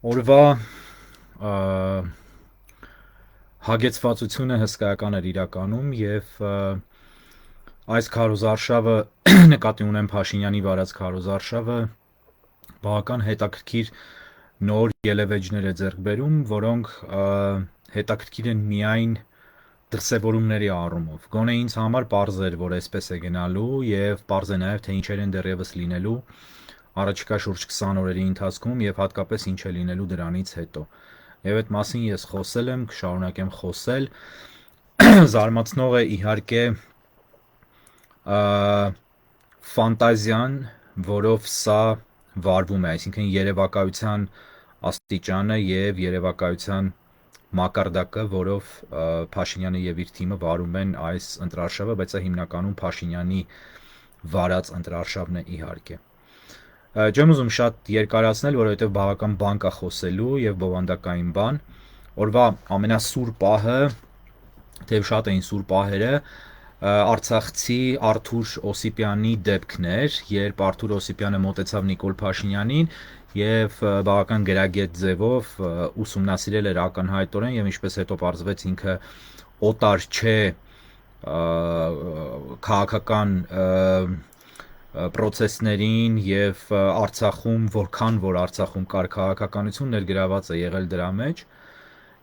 Օրվա հագեցվածությունը հսկայական էր իրականում եւ այս քարոզարշավը նկատի ունեմ Փաշինյանի վարած քարոզարշավը բավական հետաքրքիր նոր ելևէջներ է ձեռք բերում, որոնք հետաքրքիր են միայն դրսևորումների առումով։ Գոնե ինձ համար պարզ էր, որ այսպես է գնալու եւ պարզ է նաեւ թե ինչեր են դեռևս լինելու առաջիկա շուրջ 20 օրերի ընթացքում եւ հատկապես ինչ է լինելու դրանից հետո։ Եվ այդ մասին ես խոսել եմ, կշարունակեմ խոսել։ Զարմացնող է իհարկե ֆանտազիան, որով սա վարվում է, այսինքն երևակայության աստիճանը եւ երևակայության մակարդակը, որով Փաշինյանը եւ իր թիմը վարում են այս ընտրարշավը, բայց սա հիմնականում Փաշինյանի վարած ընտրարշավն է իհարկե։ Չեմ ուզում շատ երկարացնել, որովհետեւ բավական բան կա խոսելու եւ բովանդակային բան։ Օրվա ամենասուր պահը, թեև շատ էին սուր պահերը, Արցախցի Արթուր Օսիպյանի դեպքն էր, երբ Արթուր Օսիպյանը մոտեցավ Նիկոլ Փաշինյանին եւ բավական գրագետ ձևով ուսումնասիրել էր ակնհայտորեն եւ ինչպես հետո պարզվեց ինքը օտար չէ քաղաքական պրոցեսներին եւ Արցախում, որքան որ Արցախում կար քաղաքականություն ներգրաված է եղել դրա մեջ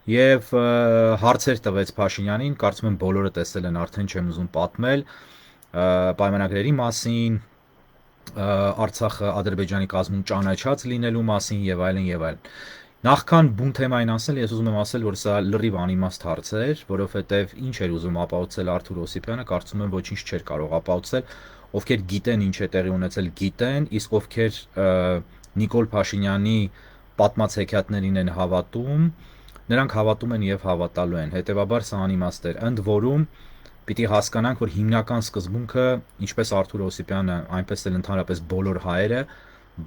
եւ հարցեր տվեց Փաշինյանին, կարծում եմ բոլորը տեսել են, արդեն չեմ ուզում պատմել պայմանագրերի մասին, Արցախը Ադրբեջանի կազմում ճանաչած լինելու մասին եւ այլն եւ այլն։ Նախքան բուն թեմային ասել, ես ուզում եմ ասել, որ սա լրիվ անիմաստ հարց էր, որովհետեւ ինչ էր ուզում ապահովել Արթուր Օսիպյանը, կարծում եմ ոչինչ չէր կարող ապահովել, ովքեր գիտեն ինչ է տեղի ունեցել, գիտեն, իսկ ովքեր Նիկոլ Փաշինյանի պատմած հեքիաթներին են հավատում, նրանք հավատում են եւ հավատալու են։ Հետեւաբար սա անիմաստ էր։ Ընդ որում պիտի հասկանանք, որ հիմնական սկզբունքը, ինչպես Արթուր Օսիպյանը, այնպես էլ ընդհանրապես բոլոր հայերը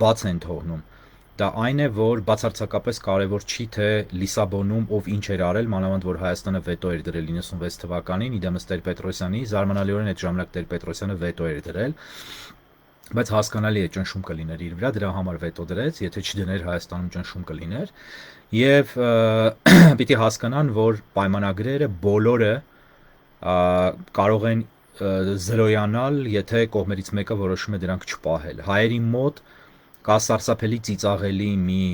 բաց են թողնում։ Դա այն է, որ բացարձակապես կարևոր չի, թե Լիսաբոնում ով ինչ էր արել, մանավանդ որ Հայաստանը վետո էր դրել 96 թվականին, իդեմս Տեր-Պետրոսյանի, զարմանալիորեն այդ ժամանակ Տեր-Պետրոսյանը վետո էր դրել, բայց հասկանալի է ճնշում կլիներ իր վրա, դրա համար վետո դրեց, եթե չդներ Հայաստանում ճնշում կլիներ, եւ պիտի հասկանան, որ պայմանագրերը բոլորը կարող են զրոյանալ, եթե կողմերից մեկը որոշում է դրանք չպահել։ Հայերի մոտ կա սարսափելի ծիծաղելի մի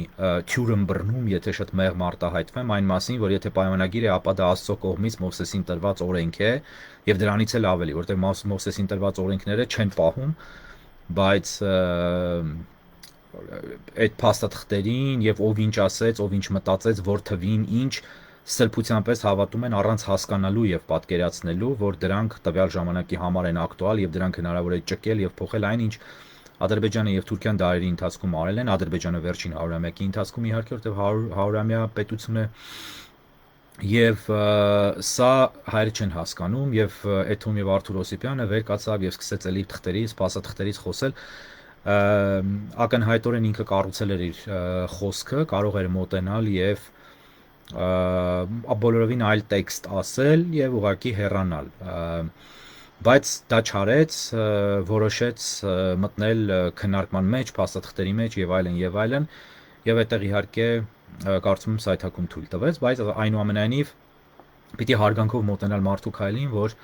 թյուրըմբռնում, եթե շատ մեղմ արտահայտվեմ, այն մասին, որ եթե պայմանագիր է, ապա դա Աստծո կողմից Մովսեսին տրված օրենք է, եւ դրանից էլ ավելի, որտեղ Մովսեսին տրված օրենքները չեն պահում, բայց այդ փաստաթղթերին եւ ով ինչ ասեց, ով ինչ մտածեց, որ թվին ինչ սրբության պես հավատում են առանց հասկանալու եւ պատկերացնելու, որ դրանք տվյալ ժամանակի համար են ակտուալ եւ դրանք հնարավոր է ճկել եւ փոխել այն ինչ Ադրբեջանը եւ Թուրքիան դարերի ընթացքում արել են, Ադրբեջանը վերջին 100-ամյակի ընթացքում իհարկե, որտեղ 100-ամյա պետություն է եւ սա հայերը չեն հասկանում եւ Էթոմ եւ Արթուր Օսիպյանը վեր կացավ եւ սկսեց էլի թղթերից, փաստաթղթերից խոսել ակնհայտորեն ինքը կառուցել էր իր խոսքը, կարող էր մոտենալ եւ բոլորովին այլ տեքստ ասել եւ ուղղակի հեռանալ, բայց դա չարեց, որոշեց մտնել քննարկման մեջ, փաստաթղթերի մեջ եւ այլն եւ այլն, եւ այդտեղ իհարկե կարծում եմ սայթակում թույլ տվեց, բայց այնուամենայնիվ պիտի հարգանքով մոտենալ մարդու քայլին, որ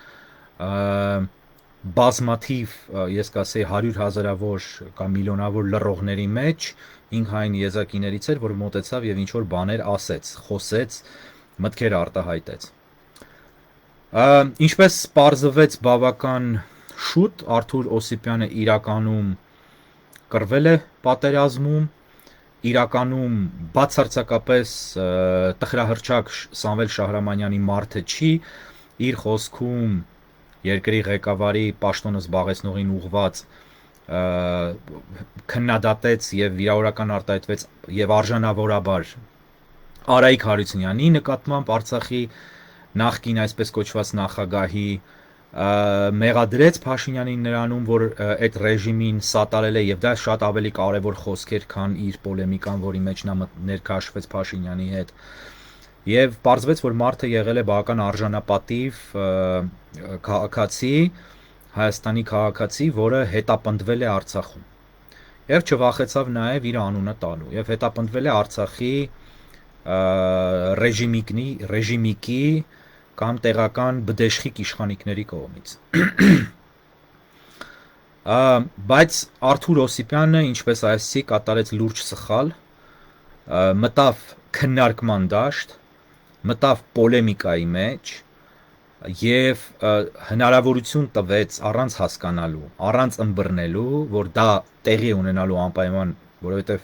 բազմաթիվ, ես կասեի 100,000-ավոր կամ միլիոնավոր լռողների մեջ ինքը այն եզակիներից էր, որ մոտեցավ եւ ինչ որ բաներ ասեց, խոսեց, մտքեր արտահայտեց։ Ինչպես պարզվեց բավական շուտ, Արթուր Օսիպյանը իրականում կռվել է պատերազմում, իրականում բացարձակապես տխրահռչակ Սամվել Շահրամանյանի մարդը չի, իր խոսքում երկրի ղեկավարի պաշտոնը զբաղեցնողին ուղված քննադատեց եւ վիրավորական արտահայտվեց եւ արժանավորաբար Արայիկ Հարությունյանի նկատմամբ Արցախի նախկին այսպես կոչված նախագահի մեղադրեց Փաշինյանին նրանում, որ այդ ռեժիմին սատարել է եւ դա շատ ավելի կարեւոր խոսք էր, քան իր պոլեմիկան, որի մեջ նա ներքաշվեց Փաշինյանի հետ։ Եվ պարզվեց, որ մարդը եղել է բավական արժանապատիվ քաղաքացի, Հայաստանի քաղաքացի, որը հետապնդվել է Արցախում։ եւ չվախեցավ նաեւ իր անունը տալու եւ հետապնդվել է Արցախի ռեժիմիկի կամ տեղական բդեշխիկ իշխանիկների կողմից։ Բայց Արթուր Օսիպյանը, ինչպես այսի, կատարեց լուրջ սխալ, մտավ քննարկման դաշտ, մտավ պոլեմիկայի մեջ եւ հնարավորություն տվեց առանց հասկանալու, առանց ըմբռնելու, որ դա տեղի ունենալու անպայման, որովհետեւ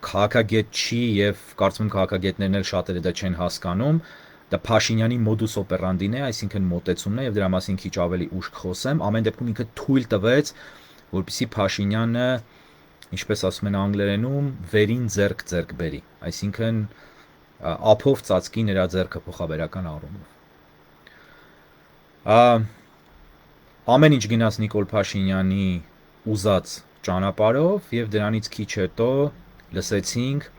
քաղաքագետ չի եւ կարծում եմ քաղաքագետներն էլ շատերը դա չեն հասկանում, դա Փաշինյանի modus operandi-ն է, այսինքն մոտեցումն է եւ դրա մասին քիչ ավելի ուշ կխոսեմ, ամեն դեպքում ինքը թույլ տվեց, որպեսզի Փաշինյանը, ինչպես ասում են անգլերենում, վերին ձեռք բերի, այսինքն ափով ծածկի նրա ձեռքը փոխաբերական առումով։ Ամեն ինչ գնաց Նիկոլ Փաշինյանի ուզած ճանապարհով եւ դրանից քիչ հետո լսեցինք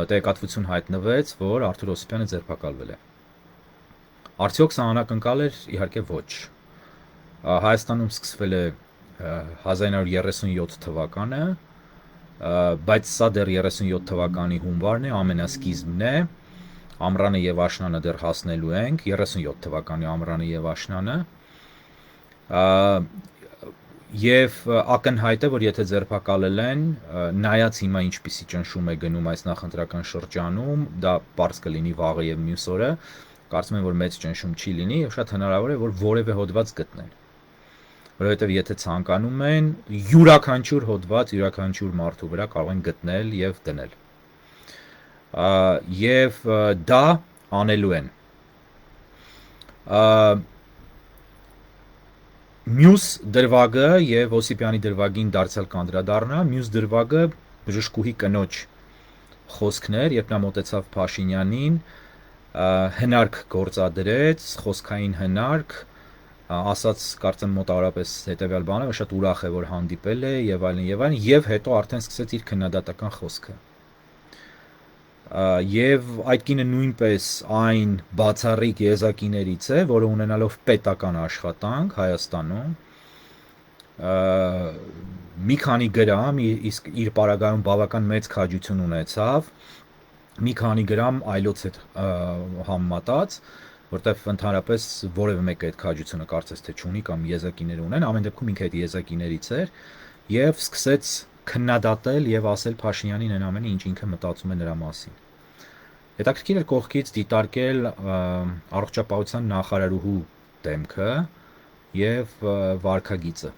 տեղեկատվություն հայտնվեց, որ Արթուր Օսիպյանը ձերբակալվել է։ Արդյոք սա անակնկալ էր, իհարկե ոչ։ Հայաստանում սկսվել է 1937 թվականը, բայց սա դեռ 37 թվականի հունվարն է, ամենասկիզբն է, ամռանը եւ աշնանը դեռ հասնելու ենք, 37 թվականի ամռանը եւ աշնանը, եւ ակնհայտ է, որ եթե ձերբակալել են, նայած հիմա ինչպիսի ճնշում է գնում այս նախընտրական շրջանում, դա պարզ կլինի վաղը եւ մյուս օրը, կարծում եմ, որ մեծ ճնշում չի լինի եւ շատ հնարավոր է, որ որևէ հոդված գտնեն։ Որովհետեւ եթե ցանկանում են, յուրաքանչյուր հոդված, յուրաքանչյուր մարդու վրա կարող են գտնել եւ դնել։ Եվ դա անելու են։ Մյուս դրվագը եւ Օսիպյանի դրվագին դարձյալ կանդրադառնա, մյուս դրվագը բժշկուհի կնոջ խոսքներ, երբ նա մոտեցավ Փաշինյանին, հնարք գործադրեց, խոսքային հնարք, ասաց կարծեմ մոտավորապես հետեւյալ բանը, որ շատ ուրախ է, որ հանդիպել է եւ այլն, եւ հետո արդեն սկսեց իր քննադատական խոսքը։ Եվ այդ կինը նույնպես այն բացառիկ եզակիներից է, որը ունենալով պետական աշխատանք Հայաստանում, մի քանի գրամ, իսկ իր պարագայում բավական մեծ քաջություն ունեցավ, մի քանի գրամ այլոց հետ համեմատած, որտեվ ընդհանրապես որևէ մեկը այդ քաջությունը կարծես թե չունի կամ եզակիներ ունեն, ամեն դեպքում ինքը այդ եզակիներից էր եւ սկսեց քննադատել եւ ասել Փաշինյանին այն ամենը, ինչ ինքը մտածում է նրա մասին։ Հետաքրքիր էր կողքից դիտարկել առողջապահության նախարարուհու դեմքը եւ վարքագիծը։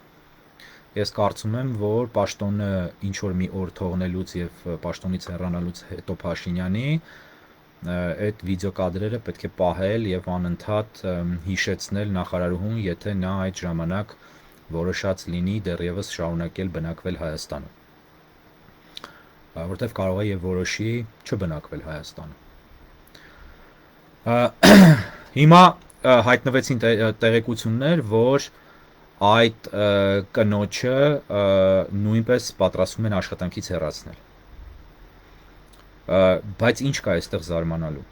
Ես կարծում եմ, որ պաշտոնը ինչ որ մի օր թողնելուց եւ պաշտոնից հեռանալուց հետո Փաշինյանի այդ վիդեոկադրերը պետք է պահել եւ անընդհատ հիշեցնել նախարարուհուն, եթե նա այդ ժամանակ որոշած լինի դեռևս շարունակել բնակվել Հայաստանում, որտեվ կարող է եւ որոշի չբնակվել Հայաստանում։ Հիմա հայտնվեցին տեղեկություններ, որ այդ կնոջը նույնպես պատրաստվում են աշխատանքից հեռացնել։ Բայց ինչ կա այստեղ զարմանալու։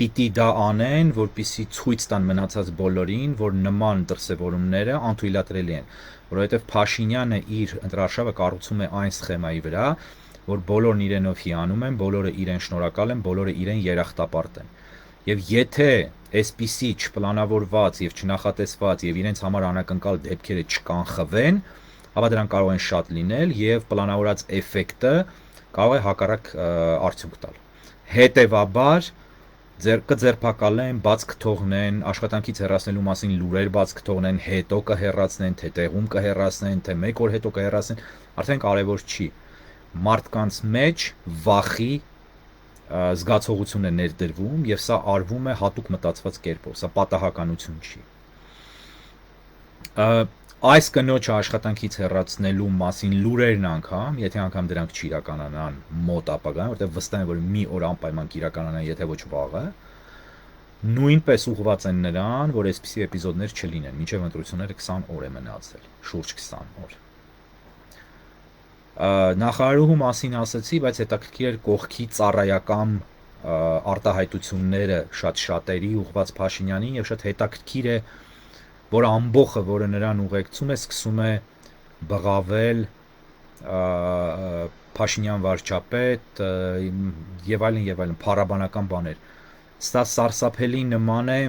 Պիտի դա անեն, որպեսզի ցույց տան մնացած բոլորին, որ նման դրսևորումները անթույլատրելի են, որովհետև Փաշինյանը իր ընտրարշավը կառուցում է այն սխեմայի վրա, որ բոլորն իրենով հիանում են, բոլորը իրեն շնորհակալ են, բոլորը իրեն երախտապարտ են։ Եվ եթե այսպիսի չպլանավորված եւ չնախատեսված եւ իրենց համար անակնկալ դեպքերը չկանխվեն, ապա դրանք կարող են շատ լինել եւ պլանավորած էֆեկտը կարող է հակառակ արդյունք տալ։ Հետևաբար կձերբակալեն, բաց կթողնեն, աշխատանքից հեռացնելու մասին լուրեր բաց կթողնեն, հետո կհեռացնեն, թե տեղում կհեռացնեն, թե մեկ օր հետո կհեռացնեն, արդեն կարևոր չի։ Մարդկանց մեջ վախի զգացողություն է ներդրվում եւ սա արվում է հատուկ մտածված կերպով, սա պատահականություն չի։ Այս կնոջը աշխատանքից հեռացնելու մասին լուրերն անգամ, եթե անգամ դրանք չիրականանան մոտ ապագայում, որտեղ վստահ եմ, որ մի օր անպայման կիրականանան, եթե ոչ վաղը, նույնպես ուղղված են նրան, որ այսպիսի էպիզոդներ չլինեն, մինչև ընտրությունները 20 օր է մնացել, շուրջ 20 օր։ Նախարարուհու մասին ասացի, բայց հետաքրքիր էր կողքի ծառայական արտահայտությունները շատ շատերի ուղղված Փաշինյանին եւ շատ հետաքրքիր է, որ ամբողջը, որը նրան ուղեկցում է, սկսում է բղավել Փաշինյան վարչապետ եւ այլն փառաբանական բաներ։ Սա սարսափելի նման է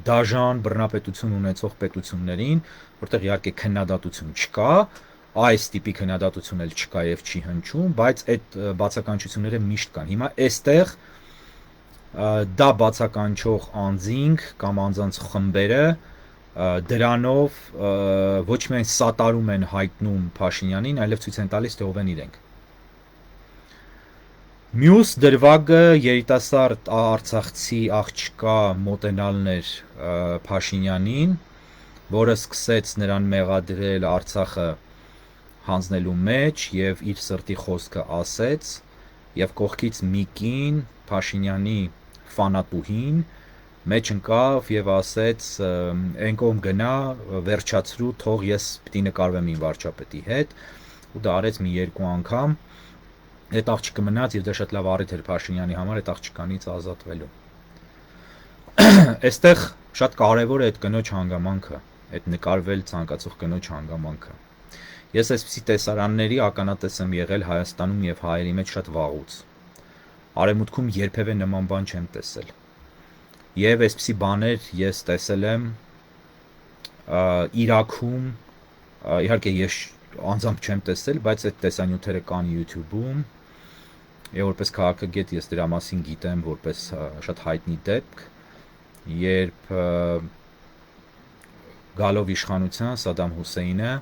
դաժան բռնապետություն ունեցող պետություններին, որտեղ իհարկե քննադատություն չկա, այս տիպի քննադատություն էլ չկա եւ չի հնչում, բայց այդ բացականչությունները միշտ կան։ Հիմա այստեղ դա բացականչող անձինք կամ անձանց խմբերը դրանով ոչ միայն սատարում են հայտնում Փաշինյանին, այլև ցույց են տալիս, թե ով են իրենք։ Մյուս դրվագը երիտասարդ արցախցի աղջկա մոտենալն էր Փաշինյանին, որը սկսեց նրան մեղադրել Արցախը հանձնելու մեջ եւ իր սրտի խոսքը ասեց, եւ կողքից մի կին Փաշինյանի ֆանատուհին մեջ ընկավ եւ ասեց այն կողմ գնա, վերջացրու, թող ես պիտի նկարվեմ իմ վարչապետի հետ, ու դա արեց մի երկու անգամ։ Այդ աղջիկը մնաց եւ դա շատ լավ առիթ էր Փաշինյանի համար այդ աղջկանից ազատվելու։ Այստեղ շատ կարեւոր է այդ կնոջ հանգամանքը, այդ նկարվել ցանկացող կնոջ հանգամանքը։ Ես այսպիսի տեսարանների ականատես եմ եղել Հայաստանում եւ հայերի մեջ շատ վաղուց։ Արևմուտքում երբևէ նման բան չեմ տեսել։ Եվ այսպիսի բաներ ես տեսել եմ Իրաքում, իհարկե ես անձամբ չեմ տեսել, բայց այդ տեսանյութերը կան YouTube-ում, եւ որպես քաղաքագետ ես դրա մասին գիտեմ որպես շատ հայտնի դեպք, երբ գալով իշխանության Սադամ Հուսեյնը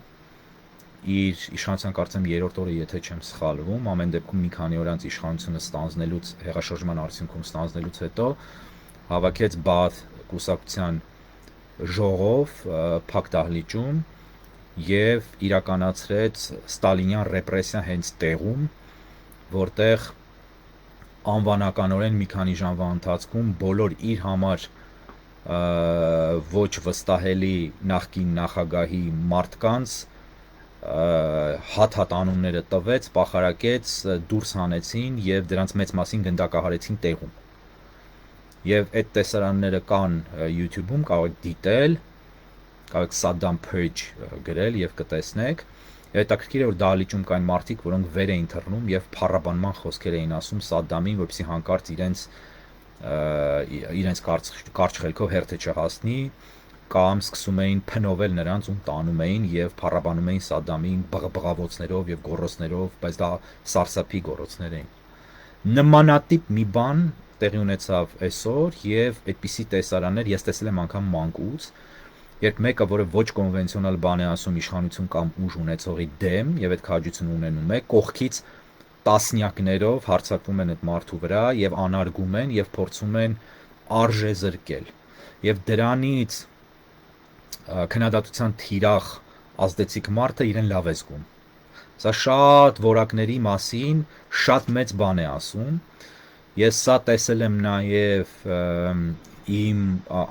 իր իշխանության կարծեմ երրորդ օրը, եթե չեմ սխալվում, ամեն դեպքում մի քանի օր անց իշխանությունը ստանձնելուց, հեղաշրջման արդյունքում ստանձնելուց հետո հավաքեց Բաաթ կուսակցության ժողով փակ դահլիճում եւ իրականացրեց ստալինյան ռեպրեսիա հենց տեղում, որտեղ անվանականորեն մի քանի ժամվա ընթացքում բոլոր իր համար ոչ վստահելի նախկին նախագահի մարդկանց հատ անունները տվեց, պախարակեց, դուրս հանեցին եւ դրանց մեծ մասին գնդակահարեցին տեղում։ Եվ այդ տեսարանները կան YouTube-ում, կարող եք դիտել, կարող եք Saddam Purge գրել եւ կտեսնեք։ Հետաքրքիր է, որ դահլիճում կային մարդիկ, որոնք վեր էին թռնում եւ փառաբանման խոսքեր էին ասում Սադամին, որպեսզի հանկարծ իրենց կարճ խելքով հերթը չհասնի, կամ սկսում էին փնովել նրանց ու տանում էին եւ փառաբանում էին Սադամին բղավոցներով եւ գոռոցներով, բայց դա սարսափի գոռոցներ էին։ Նմանատիպ մի բան տեղի ունեցավ այսօր եւ այդպիսի տեսարաններ ես տեսել եմ անգամ մանկուց, երբ մեկը, որը ոչ կոնվենցիոնալ բան է ասում իշխանություն կամ ուժ ունեցողի դեմ եւ այդ քաջությունը ունենում է, կողքից տասնյակներով հարձակվում են այդ մարդու վրա եւ անարգում են եւ փորձում են արժե զրկել։ Եվ դրանից քննադատության թիրախ ազդեցիկ մարդը իրեն լավ է զգում։ Սա շատ որակների մասին շատ մեծ բան է ասում։ Ես սա տեսել եմ նաեւ իմ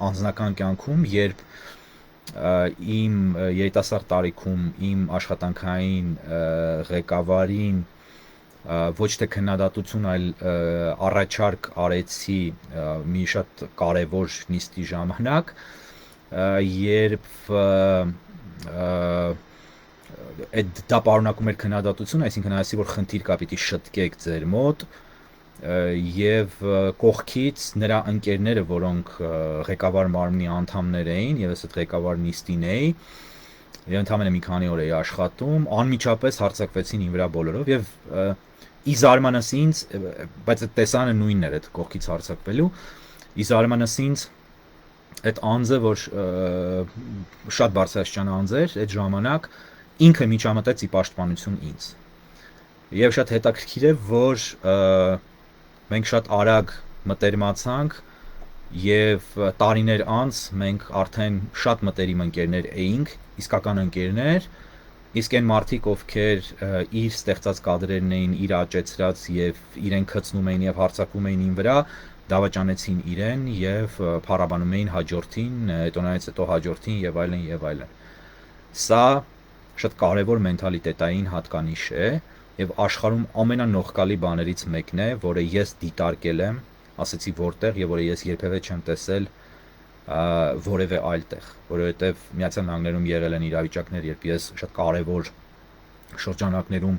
անձնական կյանքում, երբ իմ երիտասարդ տարիքում իմ աշխատանքային ղեկավարին ոչ թե քննադատություն, այլ առաջարկ արեցի մի շատ կարևոր նիստի ժամանակ, երբ դա պարունակում էր քննադատություն, այսինքն ասի, որ խնդիր կա, պիտի շտկեք ձեր մոտ, եւ կողքից նրա ընկերները, որոնք ղեկավար մարմնի անդամներ էին, եւ ես այդ ղեկավար նիստին էի, եւ ընդամենը մի քանի օր էի աշխատում, անմիջապես հարձակվեցին իմ վրա բոլորով եւ ի զարմանս ինձ, բայց այդ տեսանը նույնն էր, այդ կողքից հարձակվելու, ի զարմանս ինձ այդ անձը, որ շատ բարձրաստիճան անձ էր, այդ ժամանակ ինքը միջամտեց ի պաշտպանություն ինձ։ Եվ շատ հետաքրքիր է, որ մենք շատ արագ մտերմացանք եւ տարիներ անց մենք արդեն շատ մտերիմ ընկերներ էինք, իսկական ընկերներ, իսկ այն մարդիկ, ովքեր իր ստեղծած կադրերն էին իր աճեցրած եւ իրեն քծնում էին եւ հարձակվում էին ին վրա, դավաճանեցին իրեն եւ փառաբանում էին հաջորդին, հետոնայից հետո հաջորդին եւ այլն եւ այլն։ Սա շատ կարեւոր մենթալիտետային հատկանիշ է եւ աշխարհում ամենանողկալի բաներից մեկն է, որը ես դիտարկել եմ, ասեցի որտեղ եւ որը ես երբևէ չեմ տեսել որևէ այլ տեղ, որովհետև Միացյալ Նահանգներում եղել են իրավիճակներ, երբ ես շատ կարևոր շրջանակներում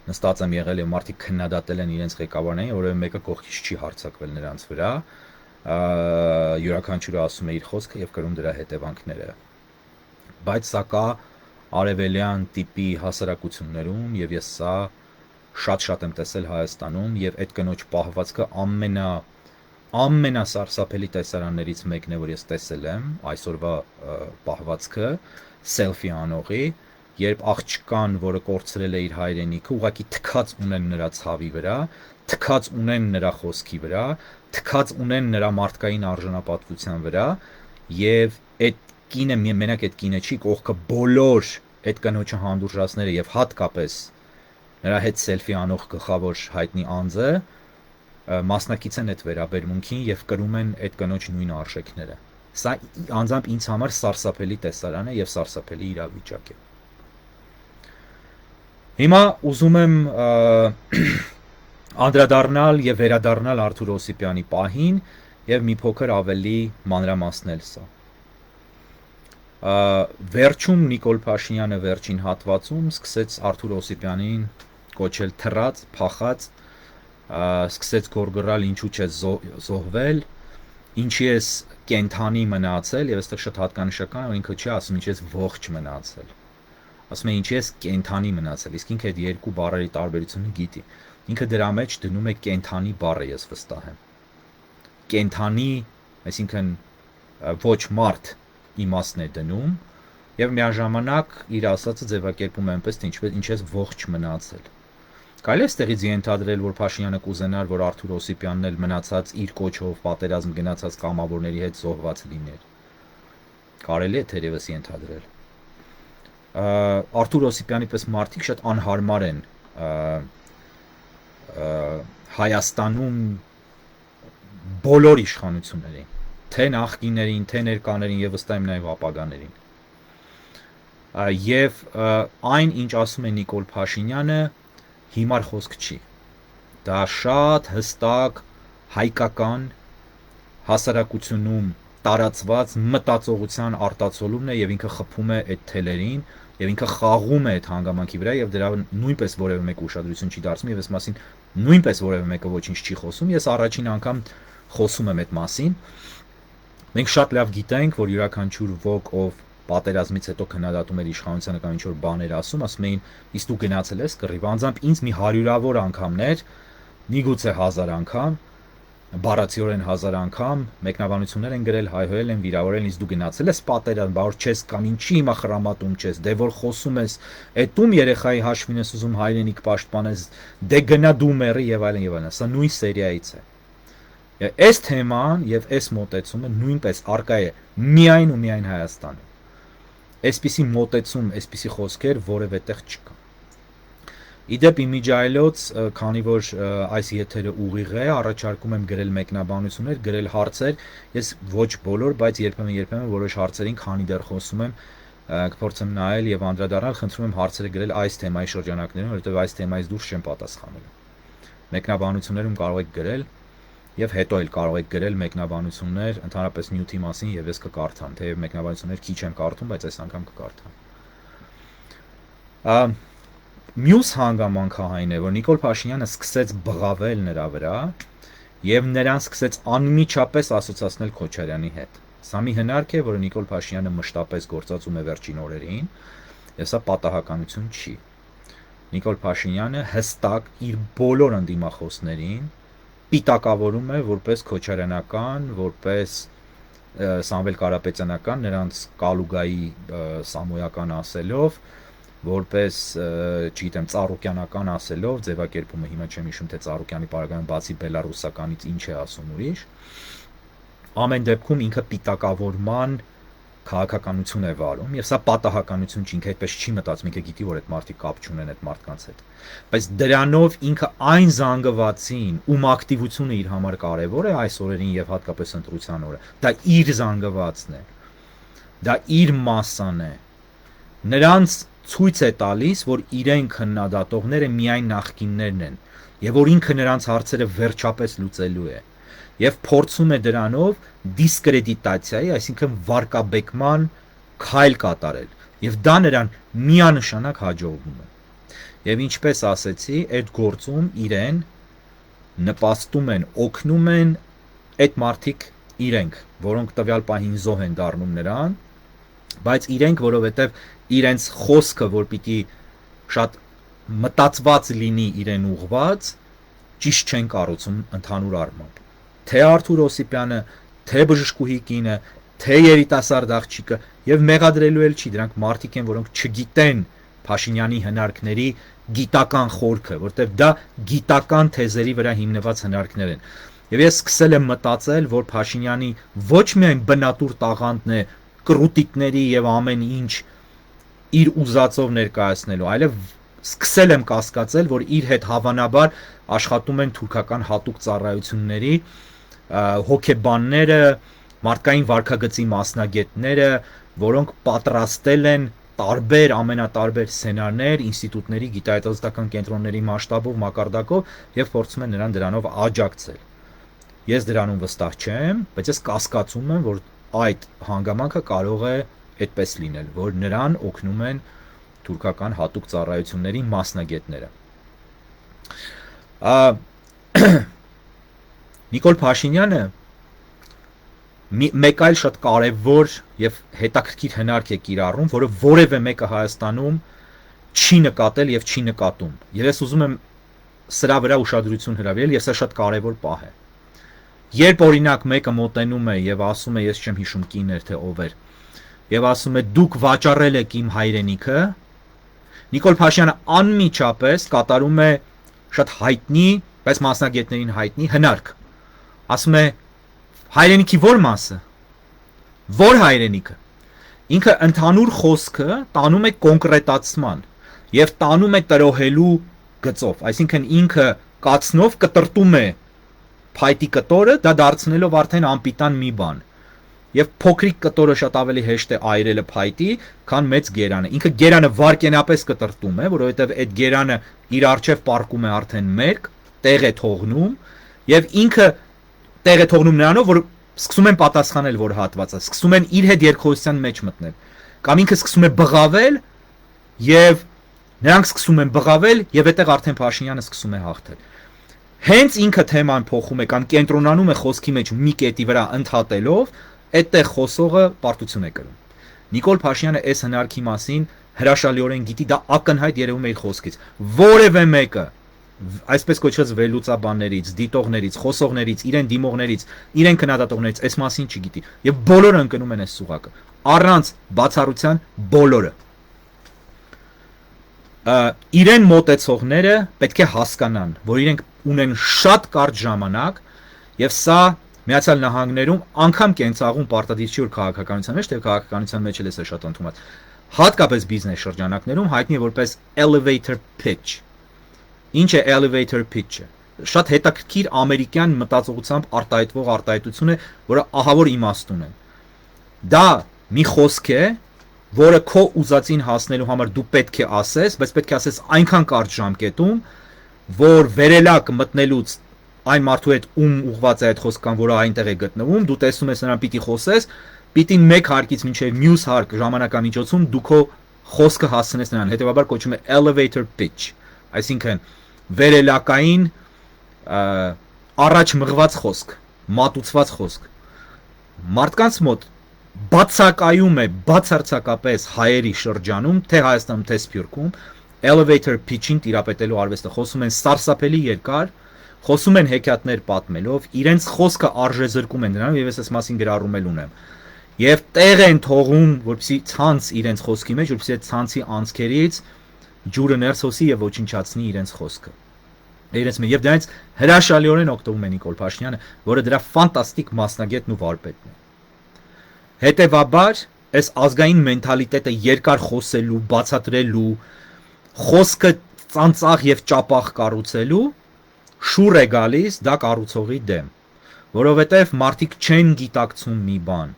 նստած եմ եղել եւ մարդիկ քննադատել են իրենց ղեկավարներին, որովհետև մեկը կողքից չի հարձակվել նրանց վրա, յուրաքանչյուրը ասում է իր խոսքը եւ կրում դրա հետևանքները, բայց սա կա արևելյան տիպի հասարակություններում եւ ես սա շատ եմ տեսել Հայաստանում եւ այդ կնոջ պահվածքը ամենասարսափելի տեսարաններից մեկն է, որ ես տեսել եմ այսօրվա պահվածքը սելֆի անողի, երբ աղջկան, որը կորցրել է իր հայրենիքը, ուղղակի թքած ունեն նրա ցավի վրա, թքած ունեն նրա խոսքի վրա, թքած ունեն նրա մարդկային արժանապատվության վրա եւ այդ կինը մենակ այդ կինը չի, կողքը բոլոր այդ կնոջը հանդուրժածները եւ հատկապես նրա հետ սելֆի անող գլխավոր հայտնի անձը մասնակից են այդ վերաբերմունքին եւ կրում են այդ կնոջ նույն արժեքները։ Սա անձամբ ինձ համար սարսափելի տեսարան է եւ սարսափելի իրավիճակ է։ Հիմա ուզում եմ անդրադառնալ եւ վերադառնալ Արթուր Օսիպյանի պահին եւ մի փոքր ավելի մանրամասնել սա։ Վերջում Նիկոլ Փաշինյանը վերջին հատվածում սկսեց Արթուր Օսիպյանին կոչել թռած, փախած, սկսեց գորգռալ ինչու չէ զոհվել, ինչի ես կենթանի մնացել եւ այստեղ շատ հատկանշական է, որ ինքը չի ասում ինչի ես ողջ մնացել։ Ասում է ինչի ես կենթանի մնացել, իսկ ինքը այդ երկու բառերի տարբերությունը գիտի։ Ինքը դրա մեջ դնում է կենթանի բառը, ես վստահ եմ։ Կենթանի, այսինքն ոչ մարդ իմաստն է դնում եւ միաժամանակ իր ասածը ձևակերպում է այնպես, թե ինչ ես ողջ մնացել։ Կարելի է ստեղից ենթադրել, որ Փաշինյանը կուզենար, որ Արթուր Օսիպյանն էլ մնացած իր կոչով պատերազմ գնացած կամավորների հետ զոհված լիներ։ Կարելի է թերևս ենթադրել։ Արթուր Օսիպյանի պես մարդիկ շատ անհարմար են Հայաստանում բոլոր իշխանություններին, թե նախկիներին, թե ներկաներին եւ վստահ եմ նաեւ ապագաներին։ Եվ այն, ինչ ասում է Նիկոլ Փաշինյանը, հիմար խոսք չի։ Դա շատ հստակ հայկական հասարակությունում տարածված մտածողության արտացոլումն է եւ ինքը խփում է այդ թելերին եւ ինքը խաղում է այդ հանգամանքի վրա եւ դրա նույնպես որևէ մեկը ուշադրություն չի դարձնում եւ այս մասին նույնպես որևէ մեկը ոչինչ չի խոսում։ Ես առաջին անգամ խոսում եմ այդ մասին։ Մենք շատ լավ գիտենք, որ յուրաքանչյուր ոք, ով պատերազմից հետո քննադատում էր իշխանությանը կամ ինչ-որ բաներ ասում էին, իսկ դու գնացել ես կռիվ, անձամբ ինձ մի հարյուրավոր անգամներ, միգուցե 1000 անգամ, բառացիորեն 1000 անգամ մեկնաբանություններ են գրել, հայհոյել են, վիրավորել, իսկ դու գնացել ես պատերազմ, բա որ չես կամ ինչի հիմա խրամատում չես, դե որ խոսում ես, էտում երեխայի հաշվին ես ուզում հայրենիք պաշտպանես, դե գնա դու մեռի եւ այլն եւ այլն, սա նույն սերիայից է։ Այս թեման եւ այս մոտեցումը նույնպես արկա է միայն ու միայն Հայաստանում։ Այսպիսի մոտեցում, այսպիսի խոսքեր որևէ տեղ չկա։ Իդեպ իմիջայլոց, քանի որ այս եթերը ուղիղ է, առաջարկում եմ գրել մեկնաբանություններ, գրել հարցեր, ես ոչ բոլոր, բայց երբեմն որոշ հարցերին, քանի դեռ խոսում եմ, կփորձեմ նայել եւ անդրադառնալ, խնդրում եմ հարցերը գրել այս թեմայի շրջանակներում, որովհետեւ այս թեմայից դուրս չեմ պատասխանելու։ Մեկնաբանություններում կարող եք գրել եւ հետո էլ կարող եք գրել մեկնաբանություններ ընդհանրապես նյութի մասին եւ ես կկարդամ, թեև մեկնաբանություններ քիչ եմ կարդում, բայց այս անգամ կկարդամ։ Մյուս հանգամանքը այն է, որ Նիկոլ Փաշինյանը սկսեց բղավել նրա վրա եւ նրան սկսեց անմիջապես ասոցացնել Քոչարյանի հետ։ Սա մի հնարք է, որը Նիկոլ Փաշինյանը մշտապես գործածում է վերջին օրերին, եւ սա պատահականություն չի։ Նիկոլ Փաշինյանը հստակ իր բոլոր ընդդիմախոսներին պիտակավորում է որպես քոչարյանական, որպես Սամվել Կարապետյանական, նրանց կալուգայի սամոյական ասելով, որպես, չգիտեմ, Ծառուկյանական ասելով, ձևակերպումը հիմա չեմ հիշում, թե Ծառուկյանի պարագայում բացի բելարուսականից ինչ է ասում ուրիշ։ Ամեն դեպքում ինքը պիտակավորման քաղաքականություն է վարում, եւ սա պատահականություն չի, ինքը այդպես չի մտածում, ինքը գիտի, որ այդ մարդիկ կապ չունեն այդ մարդկանց հետ։ Բայց դրանով ինքը այն զանգվածին, ում ակտիվությունը իր համար կարևոր է այս օրերին եւ հատկապես ընտրության օրը, դա իր զանգվածն է, դա իր մասսան է, նրանց ցույց է տալիս, որ իրեն քննադատողները միայն նախկիններն են, եւ որ ինքը նրանց հարցերը վերջապես լուծելու է։ եւ փորձում է դրանով դիսկրեդիտացիայի, այսինքն վարկաբեկման քայլ կատարել, եւ դա նրան միանշանակ հաջողվում է։ Եվ ինչպես ասեցի, այդ գործում իրեն նպաստում են, օգնում են այդ մարդիկ իրենք, որոնք տվյալ պահին զոհ են դառնում նրան, բայց իրենք, որովհետև իրենց խոսքը, որ պիտի շատ մտածված լինի իրեն ուղված, ճիշտ չեն կառուցում ընդհանուր առմամբ։ Թե Արթուր Օսիպյանը, թե բժշկուհի կինը, թե երիտասարդ աղջիկը, եւ մեղադրելու էլ չի, դրանք մարդիկ են, որոնք չգիտեն Փաշինյանի հնարքների գիտական խորքը, որտեղ դա գիտական թեզերի վրա հիմնված հնարքներ են։ Եվ ես սկսել եմ մտածել, որ Փաշինյանի ոչ միայն բնատուր տաղանդն է կռուտիկների եւ ամեն ինչ իր ուզածով ներկայացնելու, այլև սկսել եմ կասկածել, որ իր հետ հավանաբար աշխատում են թուրքական հատուկ ծառայությունների հոգեբանները, մարդկային վարքագծի մասնագետները, որոնք պատրաստել են տարբեր ամենատարբեր սցենարներ ինստիտուտների, գիտահետազոտական կենտրոնների մասշտաբով, մակարդակով եւ փորձում են նրան դրանով աջակցել։ Ես դրանում վստահ չեմ, բայց ես կասկածում եմ, որ այդ հանգամանքը կարող է այդպես լինել, որ նրան օգնում են թուրքական հատուկ ծառայությունների մասնագետները։ Նիկոլ Փաշինյանը մեկ այլ շատ կարևոր եւ հետաքրքիր հնարք է կիրառում, որը որևէ մեկը Հայաստանում չի նկատել եւ չի նկատում։ Եվ ես ուզում եմ սրա վրա ուշադրություն հրավիրել, եւ սա շատ կարևոր պահ է։ Երբ օրինակ մեկը մոտենում է եւ ասում է, ես չեմ հիշում կին էր թե ով էր, եւ ասում է դուք վաճառել եք իմ հայրենիքը, Նիկոլ Փաշինյանը անմիջապես կատարում է շատ հայտնի, բայց մասնագետներին հայտնի հնարք։ Ասում է հայրենիքի ո՞ր մասը։ Ո՞ր հայրենիքը։ Ինքը ընդհանուր խոսքը տանում է կոնկրետացման եւ տանում է տրոհելու գծով, այսինքն ինքը կացնով կտրտում է փայտի կտորը, դա դարձնելով արդեն անպիտան մի բան։ Եվ փոքրիկ կտորը շատ ավելի հեշտ է այրելը փայտի, քան մեծ գերանը։ Ինքը գերանը վարկենապես կտրտում է, որովհետև այդ գերանը իր առջև պառկում է արդեն մերկ, տեղ է թողնում, եւ ինքը տեղ է թողնում նրանով, որ սկսում են պատասխանել, որ հատվածը, սկսում են իր հետ երկխոսության մեջ մտնել։ Կամ ինքը սկսում է բղավել եւ նրանք սկսում են բղավել եւ այդտեղ արդեն Փաշինյանը սկսում է հաղթել։ Հենց ինքը թեման փոխում է կամ կենտրոնանում է խոսքի մեջ մի կետի վրա ընդհատելով, այդտեղ խոսողը պարտություն է կրում։ Նիկոլ Փաշինյանը այս հնարքի մասին հրաշալիորեն գիտի, դա ակնհայտ երևում է իր խոսքից։ Որևէ մեկը, այսպես կոչված վերլուծաբաններից, դիտողներից, խոսողներից, իրեն դիմողներից, իրեն քննադատողներից այս մասին չգիտի։ Եվ բոլորը ընկնում են այս սուղակը։ Առանց բացառության բոլորը։ Իրեն մոտեցողները պետք է հասկանան, որ իրենք ունեն շատ կարճ ժամանակ եւ սա Միացյալ Նահանգներում անգամ կենցաղում պարտադիր չի որ քաղաքականության մեջ, թե քաղաքականության մեջ էլ է շատ ընդունված։ Հատկապես բիզնես շրջանակներում հայտնի է որպես elevator pitch։ Ինչ է elevator pitch-ը։ Շատ հետաքրքիր ամերիկյան մտածողությամբ արտահայտվող արտահայտություն է, որը ահավոր իմաստուն է։ Դա մի խոսք է, որը քո ուզածին հասնելու համար դու պետք է ասես, բայց պետք է ասես այնքան կարճ ժամկետում, որ վերելակ մտնելուց այն մարդու հետ ում ուղված է այդ խոսքան, որը այնտեղ է գտնվում, դու տեսնում ես նրան պիտի խոսես, պիտի մեկ հարկից մինչև մյուս հարկ ժամանակամիջոցում դու քո խոսքը հասցնես նրան, հետեւաբար կոչվում է elevator pitch, այսինքն վերելակային առաջ մղված խոսք, մատուցված խոսք։ Մարդկանց մոտ բացակայում է բացարձակապես հայերի շրջանում, թե Հայաստանում, թե Սփյուռքում, elevator pitch-ին տիրապետելու արվեստը խոսում են սարսափելի երկար, խոսում են հեքիաթներ պատմելով, իրենց խոսքը արժեզրկում են նրան, եւ ես այս մասին գրառում էլ ունեմ։ Եվ տեղ են թողում, որպեսզի ցանց իրենց խոսքի մեջ, որպեսզի այդ ցանցի անցքերից ջուրը ներս հոսի եւ ոչնչացնի իրենց խոսքը։ Եվ դրանից հրաշալիորեն օգտվում է Նիկոլ Փաշինյանը, որը դրա ֆանտաստիկ մասնագետն ու վարպետն է։ Հետևաբար, այս ազգային մենթալիտետը երկար խոսելու, բացատրելու, խոսքը ծանծաղ եւ ճապաղ կառուցելու շուռ է գալիս դա կառուցողի դեմ, որովհետեւ մարդիկ չեն գիտակցում մի բան։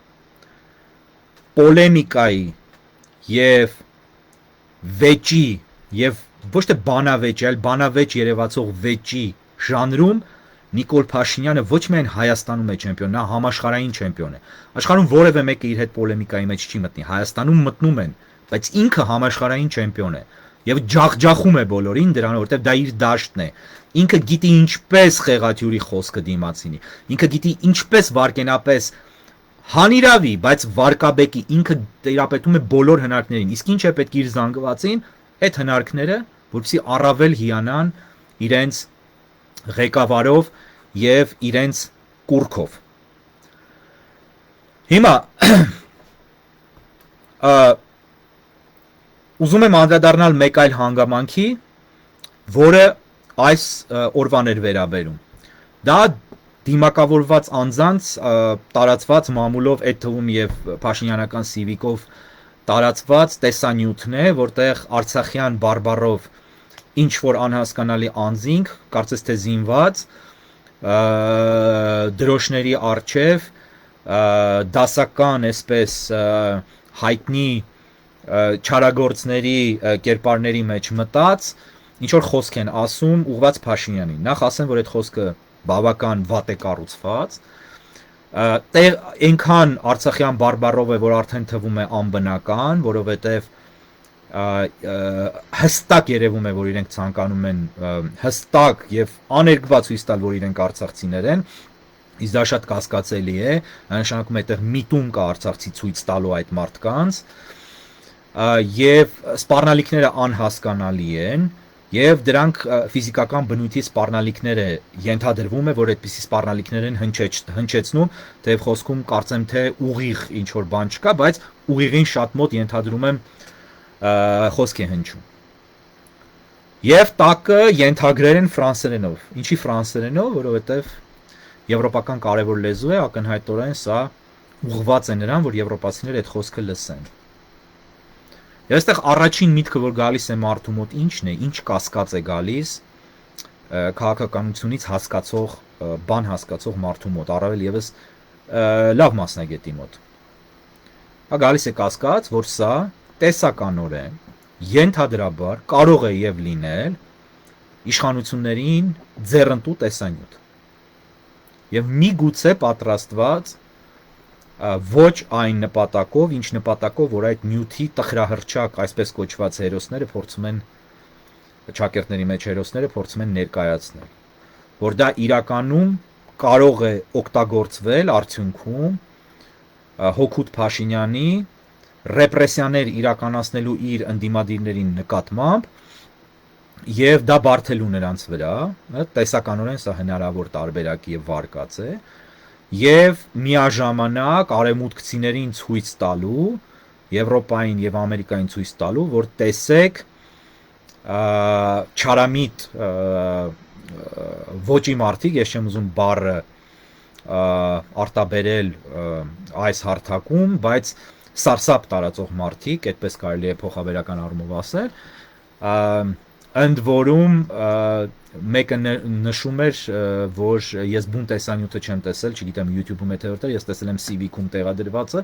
Պոլեմիկայի եւ վեճի եւ ոչ թե բանավեճ, այլ բանավեճ երևացող վեճի ժանրում Նիկոլ Փաշինյանը ոչ միայն Հայաստանում է չեմպիոն, նա համաշխարհային չեմպիոն է։ Աշխարհում որևէ մեկը իր հետ պոլեմիկայի մեջ չի մտնի։ Հայաստանում մտնում են, բայց ինքը համաշխարհային չեմպիոն է։ Եվ ջախջախում է բոլորին դրան, որովհետև դա իր դաշտն է։ Ինքը գիտի ինչպես խեղաթյուրի խոսքը դիմացինի։ Ինքը գիտի ինչպես վարկենապես հանիրավի, բայց վարկաբեկի ինքը տիրապետում է բոլոր հնարքներին։ Իսկ ինչ է պետք իր զանգվածին, այդ հնարքները, որպեսզի առավել հիանան իրենց ղեկավարով եւ իրենց կուրքով։ Հիմա ուզում եմ անդրադառնալ մեկ այլ հանգամանքի, որը այս օրվան էր վերաբերում։ Դա դիմակավորված անձանց տարածված մամուլով այդ թվում եւ Փաշինյանական սիվիկով տարածված տեսանյութն է, որտեղ արցախյան բարբառով ինչ որ անհասկանալի անձինք, կարծես թե զինված, դրոշների առջև դասական այսպես հայտնի չարագործների կերպարների մեջ մտած ինչ որ խոսք են ասում ուղված Փաշինյանին։ Նախ ասեմ, որ այդ խոսքը բավական վատ է կառուցված, այնքան արցախյան բարբառով է, որ արդեն թվում է անբնական, որովհետև հստակ երևում է, որ իրենք ցանկանում են հստակ եւ աներկբա ցույց տալ, որ իրենք արցախցիներ են, իսկ դա շատ կասկածելի է, նշանակում է այդտեղ միտում կա արցախցի ցույց տալու այդ մարդկանց, եւ սպառնալիքները անհասկանալի են, եւ դրանք ֆիզիկական բնույթի սպառնալիքներ է, ենթադրվում է, որ այդպիսի սպառնալիքներ են հնչեցնում, թեև խոսքում կարծեմ թե ուղիղ ինչ որ բան չկա, բայց ուղիղին շատ մոտ ենթադրում եմ խոսք է հնչում։ Եվ տակը ենթագրեր են ֆրանսերենով։ Ինչի ֆրանսերենով, որովհետև եվրոպական կարևոր լեզու է, ակնհայտորեն սա ուղղված է նրան, որ եվրոպացիները այդ խոսքը լսեն։ Եվ այստեղ առաջին միտքը, որ գալիս է մարդու մոտ, ինչն է, ինչ կասկած է գալիս քաղաքականությունից հասկացող, բան հասկացող մարդու մոտ, առավել եւս լավ մասնագետի մոտ։ Հա գալիս է կասկած, որ սա տեսականորեն ենթադրաբար կարող է եւ լինել իշխանություններին ձեռնտու տեսանյութ։ Եվ միգուցե պատրաստված ոչ այն նպատակով, ինչ նպատակով, որ այդ նյութի տխրահրճակ, այսպես կոչված հերոսները փորձում են ճակերտների մեջ հերոսները փորձում են ներկայացնել, որ դա իրականում կարող է օգտագործվել արդյունքում Հոքուտ Փաշինյանի ռեպրեսիաներ իրականացնելու իր ընդդիմադիրներին նկատմամբ եւ դա բարթելու նրանց վրա, տեսականորեն սա հնարավոր տարբերակ եւ վարկած է, եւ միաժամանակ արևմուտքցիներին ցույց տալու, Եվրոպային եւ Ամերիկային ցույց տալու, որ տեսեք չարամիտ ոչի մարդիկ, ես չեմ ուզում բառը արտաբերել այս հարթակում, բայց սարսափ տարածող մարդիկ, այդպես կարելի է փոխաբերական առումով ասել, ընդ որում մեկը նշում էր, որ ես բուն տեսանյութը չեմ տեսել, չգիտեմ YouTube-ում է թե որտեղ, ես տեսել եմ Civic-ում տեղադրվածը,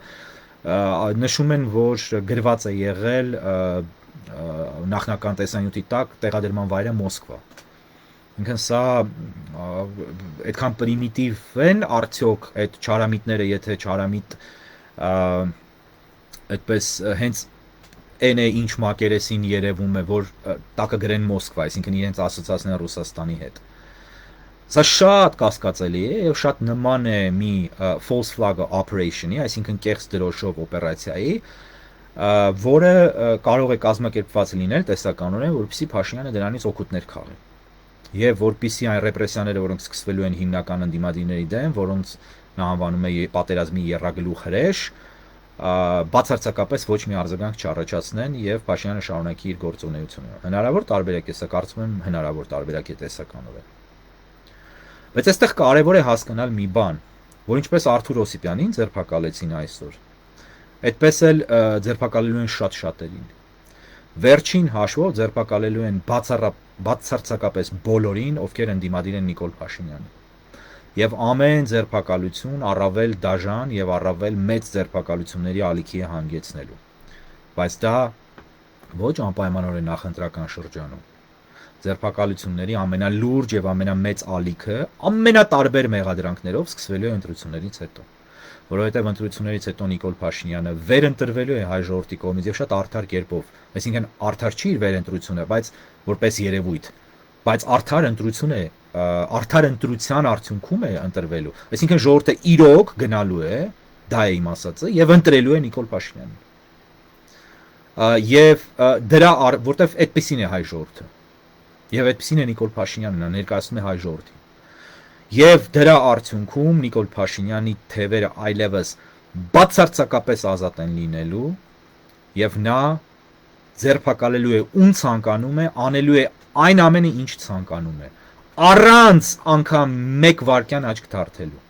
նշում են, որ գրված է եղել նախնական տեսանյութի տակ տեղադրման վայրը Մոսկվա։ Ինքն սա այդքան պրիմիտիվ են արդյոք այդ չարամիտները, եթե չարամիտ այդպես հենց այն է ինչ մակերեսին երևում է, որ տակը գրեն Մոսկվա, այսինքն իրենց ասոցիացնեն Ռուսաստանի հետ։ Սա շատ կասկածելի է եւ շատ նման է մի false flag operation-ի, այսինքն կեղծ դրոշով օպերացիայի, որը կարող է կազմակերպված լինել տեսականորեն, որպեսզի Փաշինյանը դրանից օգուտներ քաղի։ Եվ որպեսզի այն ռեպրեսիաները, որոնք սկսվելու են հիմնական ընդդիմադիրների դեմ, որոնց նա անվանում է պատերազմի եռագլուխ հրեշ, բացարձակապես ոչ մի արձագանք չառաջացնեն եւ Փաշինյանը շարունակի իր գործունեությունը։ Հնարավոր տարբերակ է, սա կարծում եմ հնարավոր տարբերակ է տեսականորեն։ Բայց այստեղ կարևոր է հասկանալ մի բան, որ ինչպես Արթուր Օսիպյանին ձերբակալեցին այսօր, այդպես էլ ձերբակալելու են շատ շատերին։ Վերջին հաշվով ձերբակալելու են բացարձակապես բոլորին, ովքեր ընդդիմադիր են Նիկոլ Փաշինյանին։ Եվ ամեն ձերբակալություն առավել դաժան եւ առավել մեծ ձերբակալությունների ալիքի է հանգեցնելու։ Բայց դա ոչ անպայմանորեն նախընտրական շրջանում։ ձերբակալությունների ամենալուրջ եւ ամենամեծ ալիքը ամենատարբեր մեղադրանքներով սկսվելու է ընտրություններից հետո, որովհետեւ ընտրություններից հետո Նիկոլ Փաշինյանը վերընտրվելու է հայ ժողովրդի կողմից եւ շատ արդար կերպով, այսինքն արդար չի իր վերընտրությունը, բայց որպես երևույթ, բայց արդար ընտրություն է, արդար ընտրության արդյունքում է ընտրվելու, այսինքն ժողովուրդը իրոք գնալու է, դա է իմ ասածը, եւ ընտրելու է Նիկոլ Փաշինյանին։ Եվ դրա որտեվ այդպեսին է հայ ժողովուրդը եւ այդպեսին է Նիկոլ Փաշինյանը, նա ներկայացնում է հայ ժողովրդին եւ դրա արդյունքում Նիկոլ Փաշինյանի թևերը այլևս բացարձակապես ազատ են լինելու եւ նա ձերբակալելու է ում ցանկանում է, անելու է այն ամենը ինչ ցանկանում է առանց անգամ մեկ վարքյան աչք թարթելու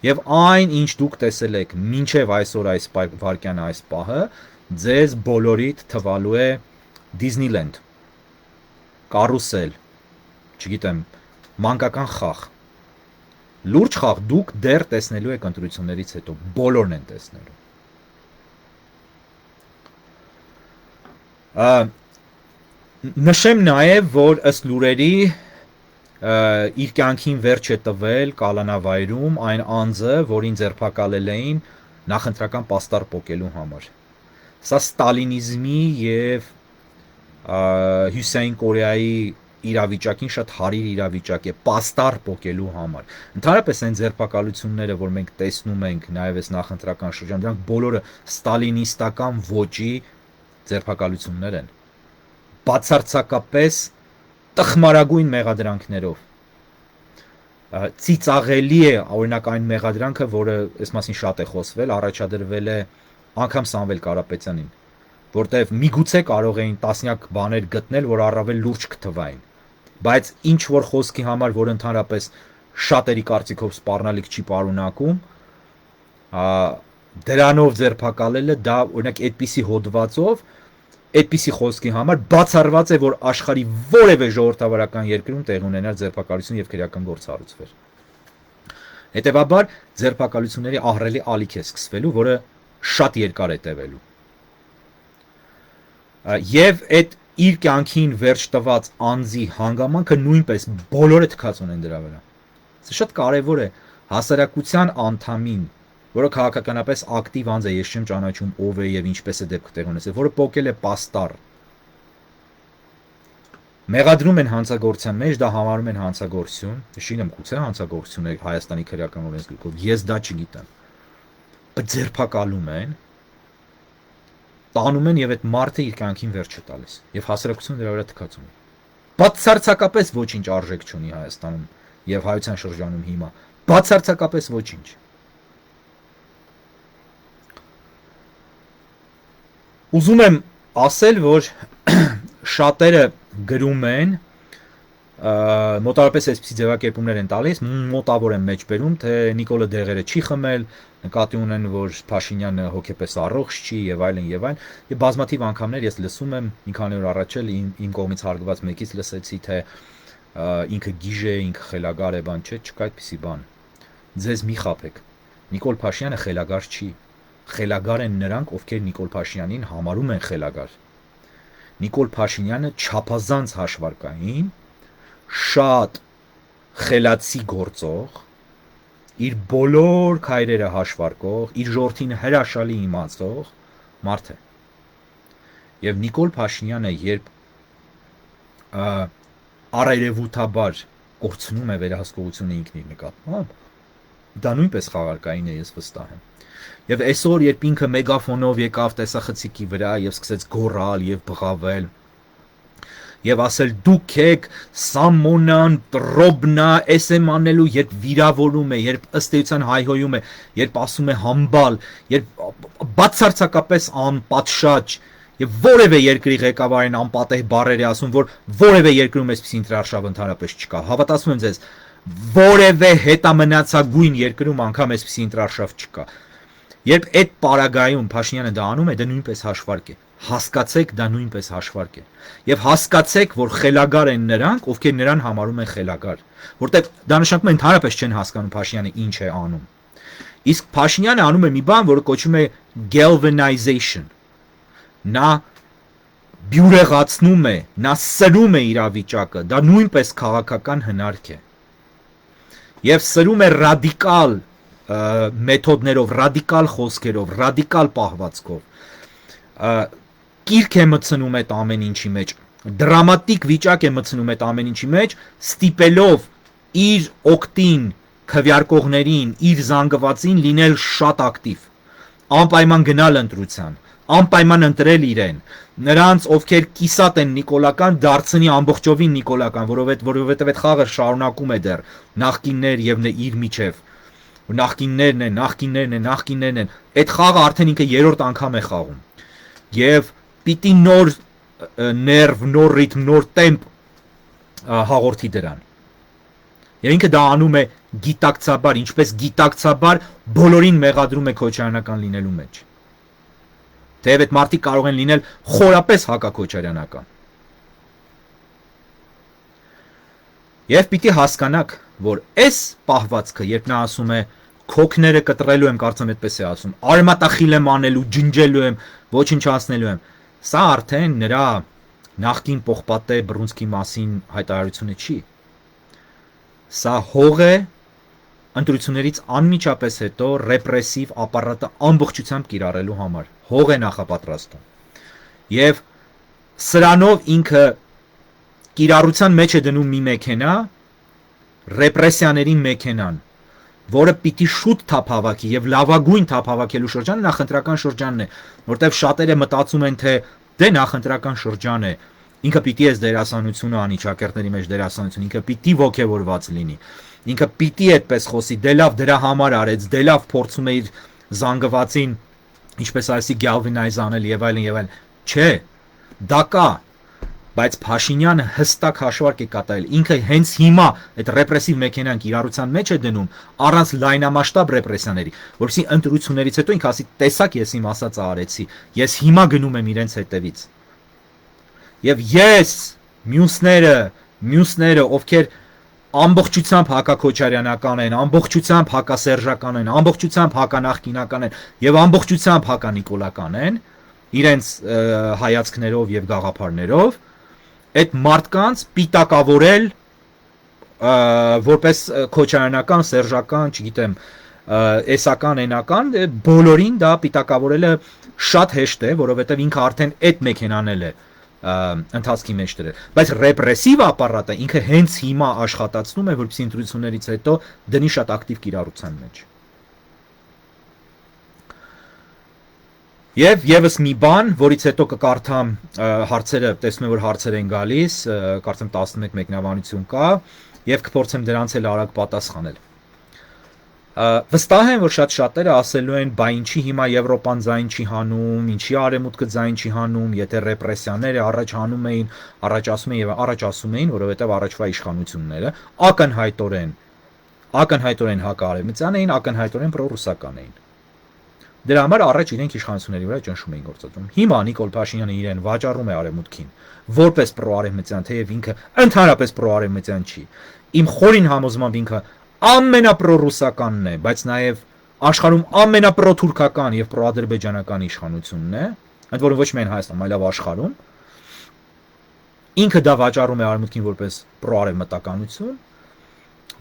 եւ այն ինչ դուք տեսել եք մինչեւ այսօր այս վարքյան այս պահը ձեզ բոլորիդ թվալու է Disneyland, կարուսել, չգիտեմ, մանկական խաղ, լուրջ խաղ դուք դեռ տեսնելու եք ընտրություններից հետո, բոլորն են տեսնելու։ Նշեմ նաև, որ ըստ լուրերի իր կյանքին վերջ է տվել կալանավայրում այն անձը, որին ձերբակալել էին նախընտրական պաստառ պոկելու համար։ Սա ստալինիզմի եւ Հյուսային Կորեայի իրավիճակին շատ հարիր իրավիճակ է պաստառ պոկելու համար։ Ընդհանրապես այն ձերբակալությունները, որ մենք տեսնում ենք նաև այս նախընտրական շրջան, դրանք բոլորը ստալինիստական ոճի ձերբակալություններ են։ Բացարձակապես տխմարագույն մեղադրանքներով։ Ծիծաղելի է օրինակ այն մեղադրանքը, որը այս մասին շատ է խոսվել, առաջադրվել է անգամ Սամվել Կարապետյանին, որտեվ միգուցե կարող էին տասնյակ բաներ գտնել, որ առավել լուրջ կթվային, բայց ինչ որ խոսքի համար, որ ընդհանրապես շատերի կարծիքով սպառնալիք չի պարունակում, դրանով ձերբակալելը դա օրինակ այդպիսի հոդվածով, այդպիսի խոսքի համար բացառված է, որ աշխարհի որևէ ժողովրդավարական երկրում տեղ ունենար ձերբակալություն եւ քրեական գործ հարուցվեր։ Հետևաբար ձերբակալությունների ահռելի ալիք է սկսվելու, որը շատ երկար է տևելու։ Եվ այդ իր կյանքին վերջ տված անձի հանգամանքը նույնպես բոլորը թքած ունեն դրա վրա։ Սա շատ կարևոր է հասարակության անդամին, որը քաղաքականապես ակտիվ անձ է, ես չեմ ճանաչում ով է եւ ինչպես է դեպքը տեղ ունեցել, որը պոկել է պաստառ։ Մեղադրում են հանցագործության մեջ, դա համարում են հանցագործություն, շինեմ գուցե հանցագործություն է Հայաստանի քրեական օրենսգրքով, ես դա չգիտեմ։ Բայց ձերբակալում են, տանում են եւ այդ մարդը իր կյանքին վերջ է տալիս եւ հասարակությունը դրա վրա թքած ունի։ Բացարձակապես ոչինչ արժեք չունի Հայաստանում եւ հայության շրջանում հիմա։ Բացարձակապես ոչինչ։ Ուզում եմ ասել, որ շատերը գրում են, մոտավորապես այսպիսի ձևակերպումներ են տալիս, մոտավոր են մեջբերում, թե Նիկոլը դեղերը չի խմել, նկատի ունեն, որ Փաշինյանը հոգեպես առողջ չի եւ այլն եւ այլն։ Եվ բազմաթիվ անգամներ ես լսում եմ, մի քանի օր առաջ էլ իմ կողմից հարգված մեկից լսեցի, թե ինքը գիժ է, ինքը խելագար է, բան չէ, չկա այդպիսի բան։ Ձեզ մի խաբեք։ Նիկոլ Փաշինյանը խելագար չի։ Խելագար են նրանք, ովքեր Նիկոլ Փաշինյանին համարում են խելագար։ Նիկոլ Փաշինյանը չափազանց հաշվարկային, շատ խելացի գործող, իր բոլոր քայլերը հաշվարկող, իր ժողովրդին հրաշալի իմացող մարդ է։ Եվ Նիկոլ Փաշինյանը երբ առերևութաբար կորցնում է վերահսկողությունը ինքն իր նկատմամբ, դա նույնպես խաղարկային է, ես վստահ եմ։ Եվ այսօր երբ ինքը մեգաֆոնով եկավ տեսախցիկի վրա եւ սկսեց գոռալ եւ բղավել եւ ասել դուք եք Սամոնան, Տրոբնա, SM անելու, երբ վիրավորում է, երբ ըստ էության հայհոյում է, երբ ասում է համբալ, երբ բացարձակապես անպատշաճ եւ որևէ երկրի ղեկավարին անպատեհ բառեր է ասում, որ որևէ երկրում այսպիսի ինտրարշավ ընդհանրապես չկա։ Հավատացում եմ ձեզ, որևէ հետամնացագույն երկրում անգամ այսպիսի ինտրարշավ չկա։ Երբ այդ պարագայում Փաշինյանը դա անում է, դա նույնպես հաշվարկ է։ Հասկացեք, դա նույնպես հաշվարկ է։ Եվ հասկացեք, որ խելագար են նրանք, ովքեր նրան համարում են խելագար, որտեղ դա նշանակում է ընդհանրապես չեն հասկանում Փաշինյանը ինչ է անում։ Իսկ Փաշինյանը անում է մի բան, որը կոչվում է galvanization։ Նա բյուրեղացնում է, նա սրում է իրավիճակը, դա նույնպես քաղաքական հնարք է։ Եվ սրում է ռադիկալ մեթոդներով, ռադիկալ խոսքերով, ռադիկալ պահվածքով։ Կիրք է մտցնում այդ ամեն ինչի մեջ, դրամատիկ վիճակ է մտցնում այդ ամեն ինչի մեջ, ստիպելով իր օգտին քվյարկողներին, իր զանգվածին լինել շատ ակտիվ, անպայման գնալ ընտրության, անպայման ընտրել իրեն, նրանց ովքեր կիսատ են նիկոլական, դարձնի ամբողջովին նիկոլական, որովհետև այդ խաղը շարունակում է դեռ նախկիններ եւ իր միջև, նախկիններն են, այդ խաղը արդեն ինքը երրորդ անգամ է խաղում, եւ պիտի նոր ներվ, նոր ռիթմ, նոր տեմպ հաղորդի դրան։ Եվ ինքը դա անում է գիտակցաբար, ինչպես գիտակցաբար բոլորին մեղադրում է քոչարյանական լինելու մեջ։ Թեև այդ մարդիկ կարող են լինել խորապես հակաքոչարյանական։ Եվ պիտի հասկանաք, որ այս պահվածքը, երբ նա ասում է քոքները կտրելու եմ, կարծեմ այդպես է ասում, արմատախիլ եմ անելու, ջնջելու եմ, ոչնչացնելու եմ, սա արդեն նրա նախկին պողպատե բռունցքի մասին հայտարարությունը չի։ Սա հող է ընտրություններից անմիջապես հետո ռեպրեսիվ ապարատը ամբողջությամբ կիրառելու համար, հող է նախապատրաստում։ Եվ սրանով ինքը կիրառության մեջ է դնում մի մեքենա, ռեպրեսիաների մեքենան, որը պիտի շուտ թափավակի եւ լավագույն թափավակելու շրջանը նախընտրական շրջանն է, որտեղ շատերը մտածում են, թե դե նախընտրական շրջան է, ինքը պիտի այս դերասանությունը անի, ճակերտների մեջ դերասանություն, ինքը պիտի ոգևորված լինի, ինքը պիտի այդպես խոսի, դե լավ դրա համար արեց, դե լավ փորձում է իր զանգվածին, ինչպես այսի գալվինայզ անել եւ այլն, չէ, դա կա, բայց Փաշինյանը հստակ հաշվարկ է կատարել, ինքը հենց հիմա այդ ռեպրեսիվ մեքենան կիրառության մեջ է դնում առանց լայնամասշտաբ ռեպրեսիաների, որովհետեւ ընտրություններից հետո ինքը ասի, տեսակ ես իմ ասածը արեցի, ես հիմա գնում եմ իրենց հետևից։ Եվ ես, մյուսները, ովքեր ամբողջությամբ հակաքոչարյանական են, ամբողջությամբ հակասերժական են, ամբողջությամբ հականախկինական են եւ ամբողջությամբ հականիկոլական են, իրենց հայացքներով եւ գաղափարներով, այդ մարդկանց պիտակավորել որպես քոչարանական, սերժական, չգիտեմ, էսական, ենական, բոլորին դա պիտակավորելը շատ հեշտ է, որովհետև ինքը արդեն այդ մեքենան էլ է ընթացքի մեջ դրել, բայց ռեպրեսիվ ապարատը ինքը հենց հիմա աշխատացնում է, որպեսզի ընտրություններից հետո դնի շատ ակտիվ կիրառության մեջ։ Եվ եւս մի բան, որից հետո կկարդամ հարցերը, տեսնում եմ, որ հարցեր են գալիս, կարծեմ 11 մեկնաբանություն կա, եւ կփորձեմ դրանց էլ արագ պատասխանել։ Վստահ եմ, որ շատ-շատերը ասելու են, բա ինչի հիմա Եվրոպան ձայն չի հանում, ինչի արևմուտքը ձայն չի հանում, եթե ռեպրեսիաները առաջ հանում էին, առաջ ասում էին, որովհետեւ առաջվա իշխանությունները ակնհայտորեն հակարևմտյան էին, ակնհայտորեն պրոռուսական էին։ Դրա համար առաջ իրենք իշխանությունների վրա ճնշում էին գործածում։ Հիմա Նիկոլ Փաշինյանը իրեն վաճառում է արևմուտքին որպես պրոարևմտյան, թեև ինքը ընդհանրապես պրոարևմտյան չի։ Իմ խորին համոզմամբ ինքը ամենապրոռուսականն է, բայց նաև աշխարհում ամենապրոթուրքական եւ պրոադրբեջանական իշխանությունն է, ընդ որում ոչ միայն Հայաստանում, այլև աշխարհում։ Ինքը դա վաճառում է արևմուտքին որպես պրոարևմտականություն,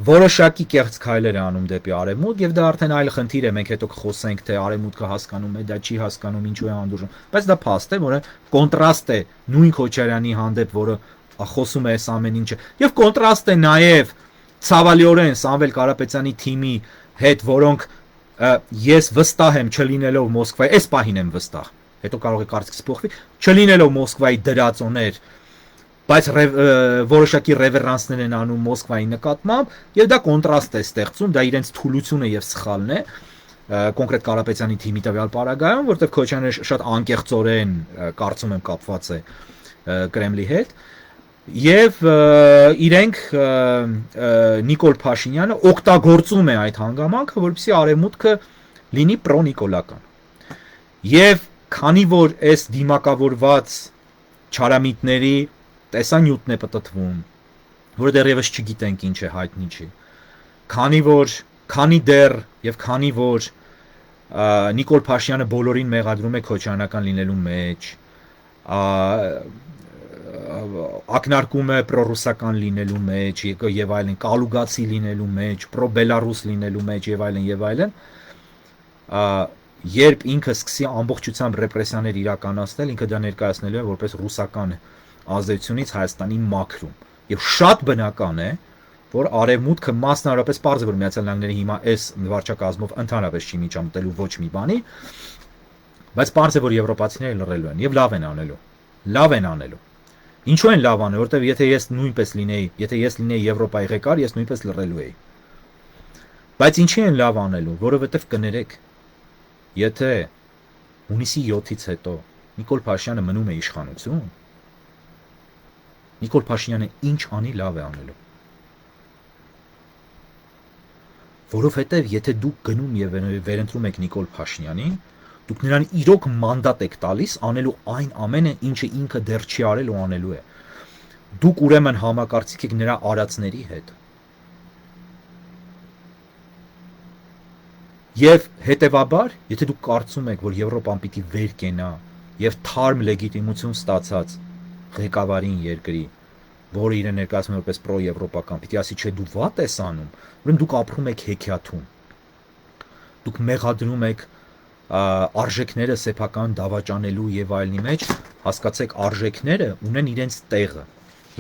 որոշակի կեղծ քայլեր է անում դեպի արևմուտք եւ դա արդեն այլ խնդիր է, մենք հետո կխոսենք, թե արևմուտքը հասկանում է, դա չի հասկանում, ինչու է անդուրժում, բայց դա փաստ է, որը կոնտրաստ է նույն Քոչարյանի հանդեպ, որը խոսում է այս ամեն ինչը, եւ կոնտրաստ է նաեւ ցավալիորեն Սամվել Կարապետյանի թիմի հետ, որոնք ես վստահ եմ չլինելով Մոսկվայի, այս պահին եմ վստահ, հետո կարող է կարծիքս փոխվի, չլինելով Մոսկվայի դրածոներ, բայց որոշակի ռևերանսներ են անում Մոսկվայի նկատմամբ եւ դա կոնտրաստ է ստեղծում, դա իրենց թուլությունը եւ սխալն է կոնկրետ Կարապետյանի թիմի տվյալ պարագայում, որտեղ Քոչյանը շատ անկեղծորեն կարծում եմ կապված է Կրեմլի հետ եւ իրենք Նիկոլ Փաշինյանը օգտագործում է այդ հանգամանքը, որպեսզի արևմուտքը լինի պրոնիկոլական։ Եվ քանի որ այս դիմակավորված չարամիտների տեսանյութն է պատտվում, որը դեռևս չգիտենք ինչ է, հայտնի չի։ Քանի որ Նիկոլ Փաշինյանը բոլորին մեղադրում է քոչարանական լինելու մեջ, ակնարկում է պրոռուսական լինելու մեջ եւ այլն, կալուգացի լինելու մեջ, պրոբելարուս լինելու մեջ եւ այլն, երբ ինքը սկսի ամբողջությամբ ռեպրեսիաներ իրականացնել, ինքը դա ներկայացնելու է որպես ռուսական ազդեցությունից Հայաստանի մաքրում։ Եվ շատ բնական է, որ արևմուտքը մասնավորապես պարզ է, որ Միացյալ Նահանգները հիմա այս վարչակազմով ընդհանրապես չի միջամտելու ոչ մի բանի, բայց պարզ է, որ եվրոպացիները լռելու են եւ լավ են անելու։ Լավ են անելու։ Ինչու են լավ անում, որովհետեւ եթե ես նույնպես լինեի, եթե ես լինեի Եվրոպայի ղեկավար, ես նույնպես լռելու էի։ Բայց ինչի են լավ անելու, որովհետեւ կներեք, եթե հունիսի 7-ից հետո Նիկոլ Փաշինյանը մնում է իշխանություն, Նիկոլ Փաշինյանը ինչ անի լավ է անելու։ Որովհետև եթե դուք գնում եւ վերընտրում եք Նիկոլ Փաշինյանին, դուք նրան իրոք մանդատ եք տալիս անելու այն ամենը, ինչը ինքը դեռ չի արել ու անելու է։ Դուք ուրեմն համակարծիք եք նրա արածների հետ։ Եվ հետևաբար, եթե դուք կարծում եք, որ Եվրոպան պիտի վեր կենա եւ թարմ լեգիտիմություն ստացած ղեկավարին երկրի, որը իրեն ներկայացնում է որպես պրոեվրոպական, պիտի ասի, չէ, դու վատ ես անում, ուրեմն դուք ապրում եք հեքիաթում։ Դուք մեղադրում եք արժեքները սեփական դավաճանելու եւ այլնի մեջ, հասկացեք, արժեքները ունեն իրենց տեղը,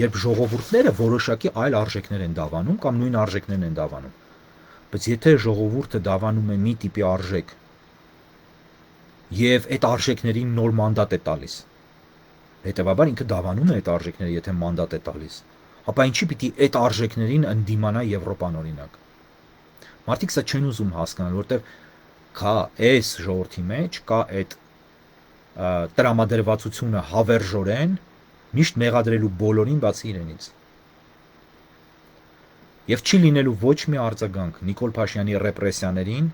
երբ ժողովուրդները որոշակի այլ արժեքներ են դավանում կամ նույն արժեքներն են դավանում։ Բայց եթե ժողովուրդը դավանում է մի տիպի արժեք եւ այդ արժեքներին նոր մանդատ է տալիս, հետեւաբար ինքը դավանում է այդ արժեքները, եթե մանդատ է տալիս, ապա ինչի պիտի այդ արժեքներին ընդդիմանա Եվրոպան օրինակ։ Մարդիկ սա չեն ուզում հասկանալ, որտեվ կա այս ժողովրդի մեջ կա այդ տրամադրվածությունը հավերժորեն միշտ մեղադրելու բոլորին բացի իրենից։ Եվ չի լինելու ոչ մի արձագանք Նիկոլ Փաշինյանի ռեպրեսիաներին,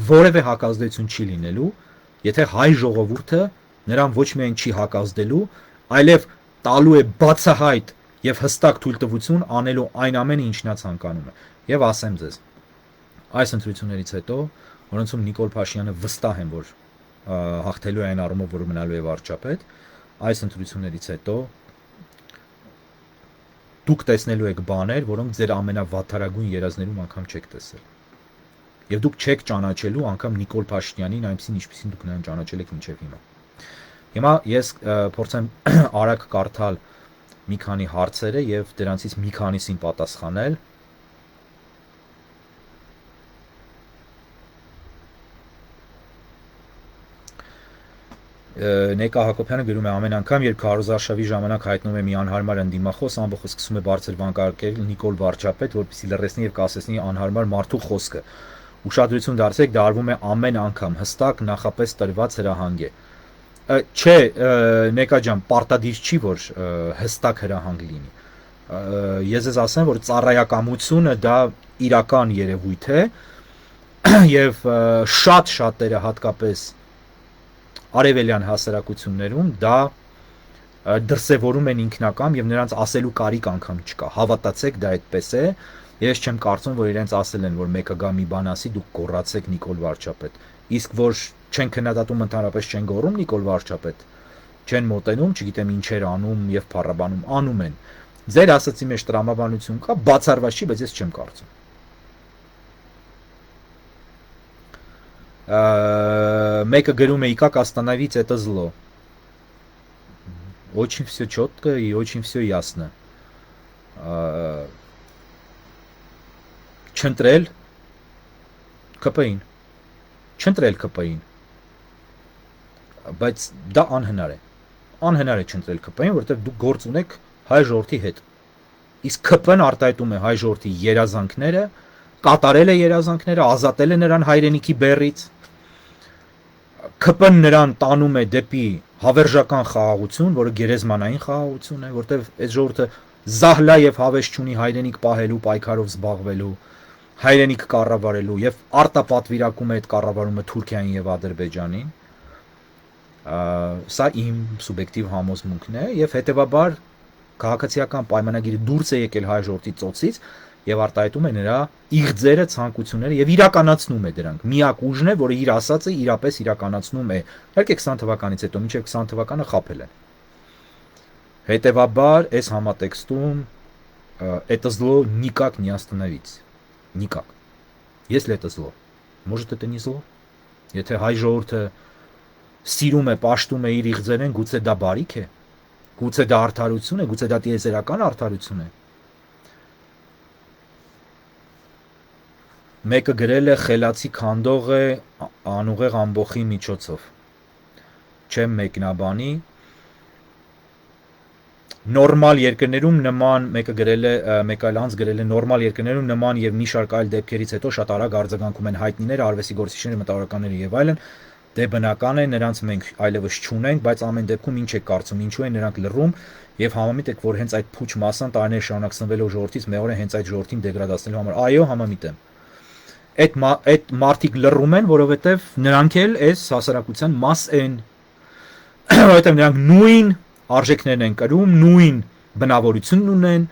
որևէ հակազդեցություն չի լինելու, եթե հայ ժողովուրդը նրան ոչ միայն չի հակազդելու, այլև տալու է բացահայտ եւ հստակ թույլտվություն անելու այն ամենը, ինչ նա ցանկանում է։ Եվ ասեմ ձեզ, այս ընտրություններից հետո, որոնցում Նիկոլ Փաշինյանը վստահ եմ, որ հաղթելու է այն առումով, որ մնալու է վարչապետ, այս ընտրություններից հետո դուք տեսնելու եք բաներ, որոնք ձեր ամենավատթարագույն երազներում անգամ չեք տեսել։ Եվ դուք չեք ճանաչելու անգամ Նիկոլ Փաշինյանին այնպեսին, ինչպեսին դուք նրան ճանաչել եք մինչև հիմա։ Հիմա ես փորձեմ արագ կարդալ մի քանի հարցերը եւ դրանցից մի քանիսին պատասխանել։ Նեկա Հակոբյանը գրում է ամեն անգամ, երբ քարոզարշավի ժամանակ հայտնում է մի անհարմար ընդդիմախոս, ամբողջը սկսում է բարձր վանկարկել Նիկոլ վարչապետ, որպեսզի լռեցնի եւ կասեցնի անհարմար մարդու խոսքը։ Ուշադրություն դարձրեք, դա արվում է ամեն անգամ, հստակ նախապես տրված հրահանգ է։ Չէ, Նեկա ջան, պարտադիր չի, որ հստակ հրահանգ լինի։ Ես ձեզ ասեմ, որ ծառայակամությունը դա իրական երևույթ է եւ շատ շատերը հատկապես արևելյան հասարակություններում դա դրսևորում են ինքնակամ եւ նրանց ասելու կարիք անգամ չկա։ Հավատացեք, դա այդպես է։ Ես չեմ կարծում, որ իրենց ասել են, որ մեկը գա մի բան ասի, դուք կոռացեք Նիկոլ վարչապետ։ Իսկ որ չեն քննադատում, ընդհանրապես չեն գոռում Նիկոլ վարչապետ, չեն մոտենում, չգիտեմ ինչեր անում եւ փառաբանում, անում են։ Ձեր ասացի մեջ տրամաբանություն կա, բացառված չի, բայց ես չեմ կարծում։ Мека говорю, и как остановить это зло. Очень все четко и очень все ясно. Չընտրել ԿՊ-ին, չընտրել ԿՊ-ին, բայց դա անհնար է։ Անհնար է չընտրել ԿՊ-ին, որովհետև դուք գործ ունեք հայ ժողովրդի հետ։ Իսկ ԿՊ-ն արտահայտում է հայ ժողովրդի երազանքները, կատարել է երազանքները, ազատել է նրան հայրենիքի բեռից։ ԿՊ-ն նրան տանում է դեպի հավերժական խաղաղություն, որը գերեզմանային խաղաղություն է, որտեղ այս ժողովուրդը զահլա եւ հավես չունի հայրենիք պահելու, պայքարով զբաղվելու, հայրենիք կառավարելու եւ արտապատվիրակում է այդ կառավարումը Թուրքիային եւ Ադրբեջանին։ Սա իմ սուբյեկտիվ համոզմունքն է եւ հետեւաբար քաղաքացիական պայմանագիրը դուրս է եկել հայ ժողովրդի ծոցից եւ արտահայտում է նրա իղձերը, ցանկությունները եւ իրականացնում է դրանք։ Միակ ուժն է, որը իր ասածը իրապես իրականացնում է։ Իհարկե 20 թվականից հետո մինչեւ 20 թվականը խաբել են։ Հետևաբար այս համատեքստում это зло никак не остановить. Никак. Если это зло, может это не зло? Եթե հայ ժողովուրդը սիրում է, պաշտում է իր իղձերեն, գուցե դա բարիք է, գուցե դա արդարություն է, գուցե դա տիեզերական արդարություն է։ Մեկը գրել է խելացի քանդող է անուղեղ ամբոխի միջոցով։ Չեմ մեկնաբանի։ Նորմալ երկրներում նման մեկը գրել է, մեկ այլ անձ գրել է նորմալ երկրներում նման եւ մի շարք այլ դեպքերից հետո շատ արագ արձագանքում են հայտնիները, արվեստի գործիչները, մտավորականները եւ այլն։ Դե բնական է, նրանց մենք այլևս չունենք, բայց ամեն դեպքում ինչ է կարծում, ինչու են նրանք լռում եւ համամիտ եք, որ հենց այդ փուչ մասան տարիներ շարունակ սնվելով ժողովրդից մեօրը հենց այդ ժողովրդին դեգրադացնելու համար։ Այո, համամիտ եմ։ Այդ մարդիկ լռում են, որովհետեւ նրանք էլ այս հասարակության մաս են, որովհետեւ նրանք նույն արժեքներն են կրում, նույն բնավորությունն ունեն,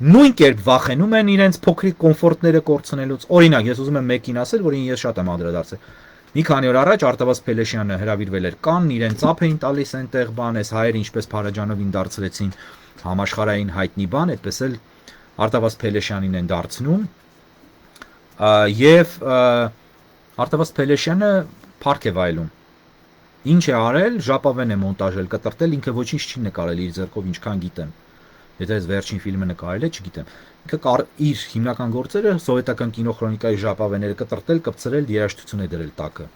նույն կերպ վախենում են իրենց փոքրիկ կոմֆորտները կորցնելուց։ Օրինակ, ես ուզում եմ մեկին ասել, որին ես շատ եմ անդրադարձել։ Մի քանի օր առաջ Արտավազ Փելեշյանը հրավիրվել էր Կանն, իրեն ծափ էին տալիս այնտեղ բան, այս հայերը ինչպես Փարաջանովին դարձրեցին համաշխարհային հայտնի բան, այդպես էլ Արտավազ Փելեշյանին են դարձնում։ Եվ Արտավազ Փելեշյանը փառք է վայելում։ Ինչ է արել, ժապավեն է մոնտաժել, կտրտել, ինքը ոչինչ չի նկարել իր ձեռքով, ինչքան գիտեմ։ Եթե այս վերջին ֆիլմը նկարել է, չգիտեմ։ Ինքը իր հիմնական գործերը սովետական կինոխրոնիկայի ժապավենները կտրտել, կպցրել, երաժշտություն է դրել տակը։